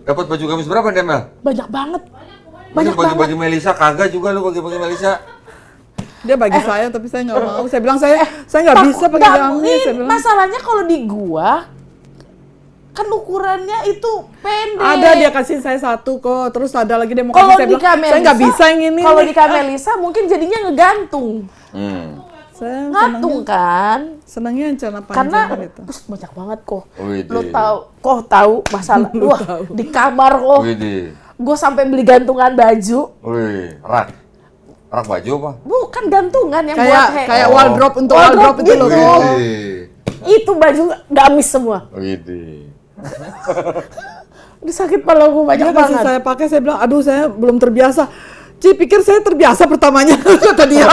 Dapat baju gamis berapa, Demel? Banyak banget. Banyak Banyak banget. bagi Melisa kagak juga lu bagi Melisa. Dia bagi saya tapi saya nggak mau. Saya bilang saya nggak bisa pakai gamis. Saya bilang. Masalahnya kalau di gua kan ukurannya itu pendek. Ada dia kasih saya satu kok. Terus ada lagi dia mau Kalau kasih saya di bilang Kamelisa, saya nggak bisa yang ini. Kalau di Kamelisa mungkin jadinya ngegantung. Saya Ngatung kan? senangnya yang celana panjang Karena gitu. banyak banget kok. Widih. Lo tahu masalah. Wah, di kamar kok. Widih. Gue sampai beli gantungan baju. Wih, rak baju apa? Bukan gantungan yang buat Kayak Oh. wardrobe untuk Wardrobe wardrobe itu loh. gitu. Widih. Itu baju gamis semua. Widih. Ini sakit pala gue banyak Dia kasih banget. saya pakai, saya bilang, aduh saya belum terbiasa. Ci, pikir saya terbiasa pertamanya, kata dia.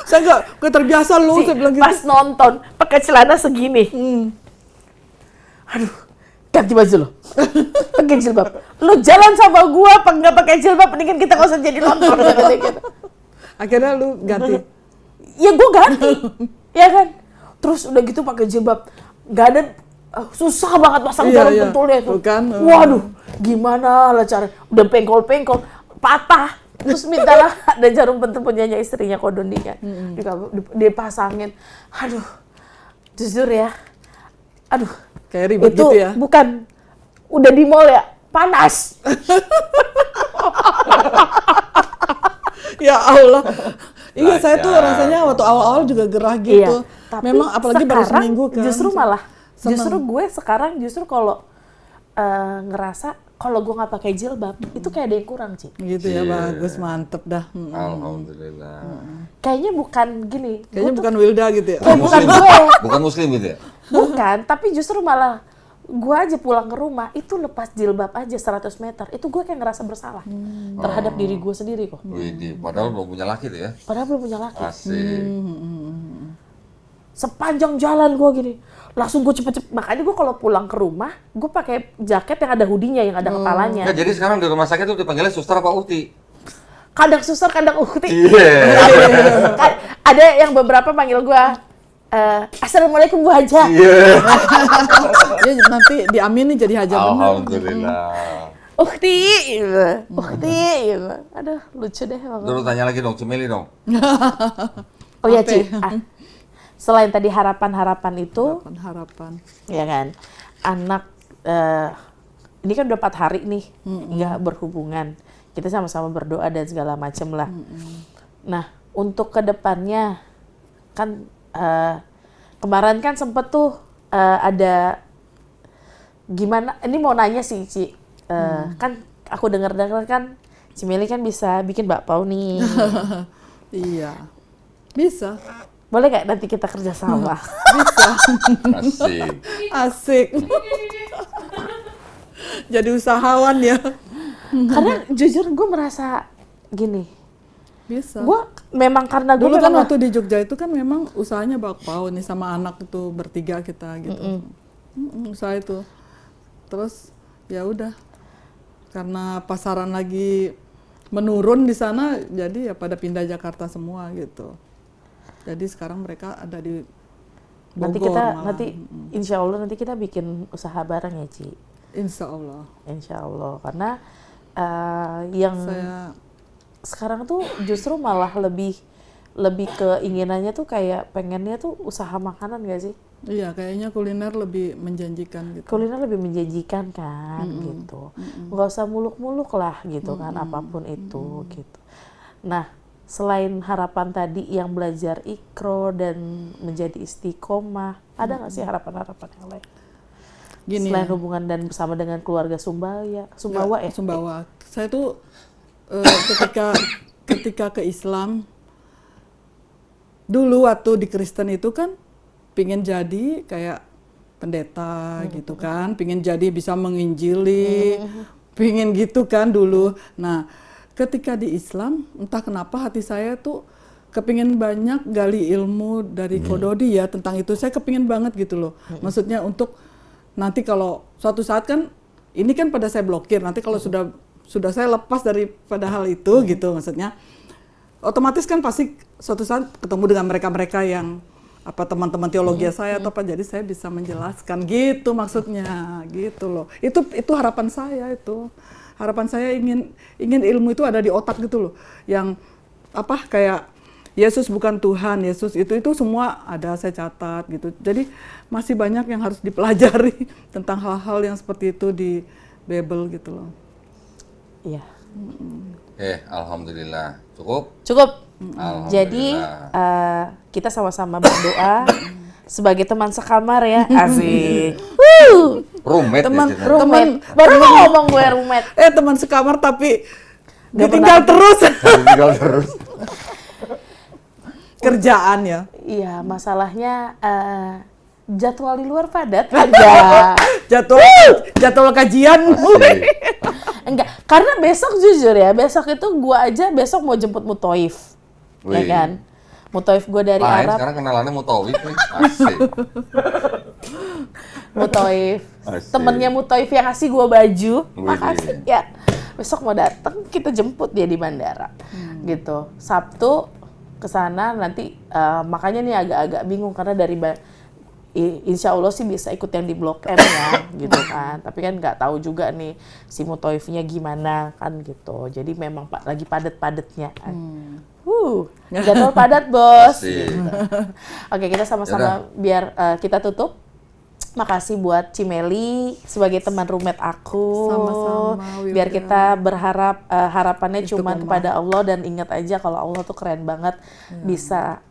Saya nggak terbiasa loh, saya bilang gitu. Pas nonton pakai celana segini. Aduh, ganti baju lo. Pakai jilbab. Lo jalan sama gua apa nggak pakai jilbab, mendingan kita nggak usah jadi nonton. Gitu. Akhirnya lu ganti. Ya gua ganti. Ya kan? Terus udah gitu pakai jilbab. Gak ada, susah banget pasang jarum pentulnya itu. Bukan, Waduh, gimana lah cara. Udah pengkol-pengkol, patah. Terus mintalah ada jarum pentul punyanya istrinya Kodoni kan. Dipasangin. Aduh, jujur ya. Aduh. Kayak ribet itu gitu ya? Bukan, udah di mall ya, panas. Ya Allah. Iya, saya tuh Belajar. rasanya waktu awal-awal juga gerah gitu. Tapi Memang apalagi baru sekarang seminggu kan. Justru malah, Seneng. justru gue sekarang kalau ngerasa kalau gue nggak pakai jilbab, itu kayak ada yang kurang, Ci. Gitu ya, bagus, mantep dah. Alhamdulillah. Kayaknya bukan gini. Kayaknya bukan Wilda gitu ya. Kayak bukan Muslim. gue. Bukan muslim gitu ya? Bukan, tapi justru malah gue aja pulang ke rumah, itu lepas jilbab aja 100 meter, itu gue kayak ngerasa bersalah terhadap diri gue sendiri kok. Widih, padahal belum punya laki tuh ya. Padahal belum punya laki. Asik. Sepanjang jalan gue gini, langsung gue cepet-cepet. Makanya gue kalau pulang ke rumah, gue pakai jaket yang ada hoodie-nya, yang ada kepalanya. Nah, jadi sekarang di rumah sakit tuh dipanggilnya suster apa uti? Kadang suster, kadang ukti. Iya. Ada yang beberapa manggil gue, Assalamualaikum Bu Haja. Iya. Ya nanti diamini jadi haja benar. Alhamdulillah. Ukti, gitu. Ukti, gitu. Aduh, lucu deh. Terus tanya lagi dong, Cimeli dong. Oh ya, Apa Ci. ya? Selain tadi harapan-harapan itu, Harapan. ya kan, anak ini kan udah 4 hari nih nggak berhubungan. Kita sama-sama berdoa dan segala macem lah. Nah, untuk kedepannya kan kemarin kan sempet tuh ada gimana? Ini mau nanya sih, Ci. Kan aku dengar-dengar kan Cimeli kan bisa bikin bakpao nih. Iya. Bisa. Boleh nggak nanti kita kerja sama? Bisa. Asik. Asik. Jadi usahawan ya. Karena jujur gue merasa gini. Bisa. Gue memang karena gue Dulu kan memang waktu di Jogja itu kan memang usahanya bakpao nih sama anak itu bertiga kita gitu. Usaha itu. Terus ya udah. Karena pasaran lagi menurun di sana, jadi ya pada pindah Jakarta semua gitu. Jadi sekarang mereka ada di Bogor. nanti kita malah. nanti insya Allah nanti kita bikin usaha bareng ya, Ci. Insya Allah. Insya Allah karena yang Saya sekarang tuh justru malah lebih keinginannya tuh kayak pengennya tuh usaha makanan gak sih? iya kayaknya kuliner lebih menjanjikan gitu. Kuliner lebih menjanjikan kan gitu. Nggak usah muluk-muluk lah gitu kan apapun itu gitu. Nah, selain harapan tadi yang belajar ikro dan menjadi istiqomah, ada nggak sih harapan-harapan yang lain? Gini Selain ya. hubungan dan bersama dengan keluarga Sumbawa ya? Sumbawa. Saya tuh ketika ke Islam dulu waktu di Kristen itu kan pingin jadi kayak pendeta gitu kan, pingin jadi bisa menginjili, pingin gitu kan dulu. Nah, ketika di Islam entah kenapa hati saya tuh kepingin banyak gali ilmu dari Kododi ya tentang itu. Saya kepingin banget gitu loh. Maksudnya untuk nanti kalau suatu saat kan ini kan pada saya blokir, nanti kalau sudah saya lepas daripada hal itu gitu maksudnya. Otomatis kan pasti suatu saat ketemu dengan mereka-mereka yang apa teman-teman teologi saya atau apa, jadi saya bisa menjelaskan gitu maksudnya gitu loh. Itu harapan saya itu. Harapan saya ingin ilmu itu ada di otak gitu loh. Yang apa kayak Yesus bukan Tuhan, Yesus itu semua ada saya catat gitu. Jadi masih banyak yang harus dipelajari tentang hal-hal yang seperti itu di Bible gitu loh. Iya. Alhamdulillah. Cukup? Cukup. Alhamdulillah. Jadi kita sama-sama berdoa sebagai teman sekamar ya, asik. Roommate ya, Cina? Roommate. Baru mau ngomong gue roommate. Teman sekamar tapi Nggak ditinggal pernah. terus. Tinggal terus. Kerjaan ya. Iya, masalahnya jadwal di luar padat aja. Jadwal kajian. Asik. Enggak, karena besok jujur ya, besok itu gua aja besok mau jemput Mutoif. Ya Wih. kan? Mutoif gua dari Main Arab. sekarang kenalannya Mutawif nih. Asik. Mutoif. Asik. Temennya Mutoif yang ngasih gua baju. Wih. Makasih ya. Besok mau datang, kita jemput dia di bandara. Gitu. Sabtu ke sana nanti makanya nih agak-agak bingung karena dari insya Allah sih bisa ikut yang di Blok M ya, gitu kan. Tapi kan nggak tahu juga nih si Mutoifnya gimana kan gitu. Jadi memang lagi padat-padatnya. Jadwal padat bos. Asik. Gitu. Oke, kita sama-sama biar kita tutup. Makasih buat Cimeli sebagai teman roommate aku. Sama-sama, Wilda. Biar kita berharap harapannya cuma Istiqomah. kepada Allah dan ingat aja kalau Allah tuh keren banget bisa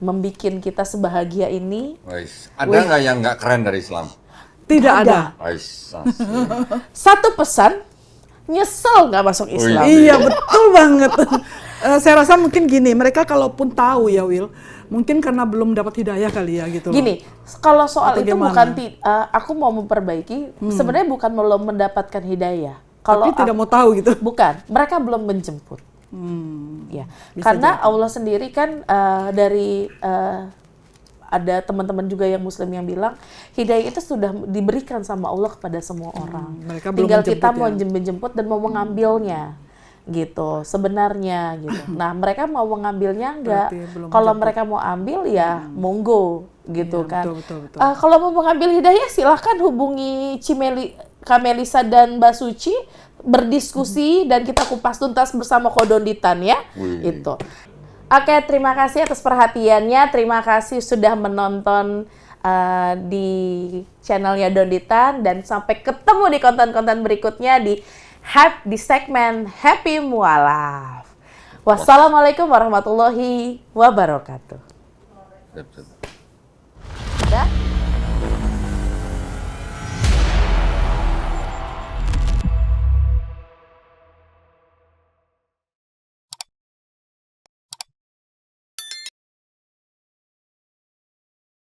membikin kita sebahagia ini. Wais. Ada nggak yang nggak keren dari Islam? Tidak ada. Wais. Satu pesan, nyesel nggak masuk Islam. Iya, betul banget. Saya rasa mungkin gini, mereka kalaupun tahu ya Will, mungkin karena belum dapat hidayah kali ya gitu loh. Gini, kalau soal Atau itu gimana? bukan aku mau memperbaiki, sebenarnya bukan belum mendapatkan hidayah. Kalau Tapi tidak mau tahu gitu. bukan, mereka belum menjemput. Ya, Bisa karena Allah sendiri kan dari ada teman-teman juga yang Muslim yang bilang hidayah itu sudah diberikan sama Allah kepada semua orang. mereka belum Tinggal kita menjemput mau ya. menjemput dan mau mengambilnya, gitu. Sebenarnya gitu. Nah, mereka mau mengambilnya enggak? Berarti belum Kalau menjemput. mereka mau ambil ya monggo, gitu Iya, kan. betul. Kalau mau mengambil hidayah silahkan hubungi Kamelisa dan Mbak Suci berdiskusi dan kita kupas tuntas bersama Kodonditan ya. Wih. Itu. Oke, terima kasih atas perhatiannya. Terima kasih sudah menonton di channelnya Donditan dan sampai ketemu di konten-konten berikutnya di segmen Happy Mualaf. Wassalamualaikum warahmatullahi wabarakatuh. Siap, siap. Udah?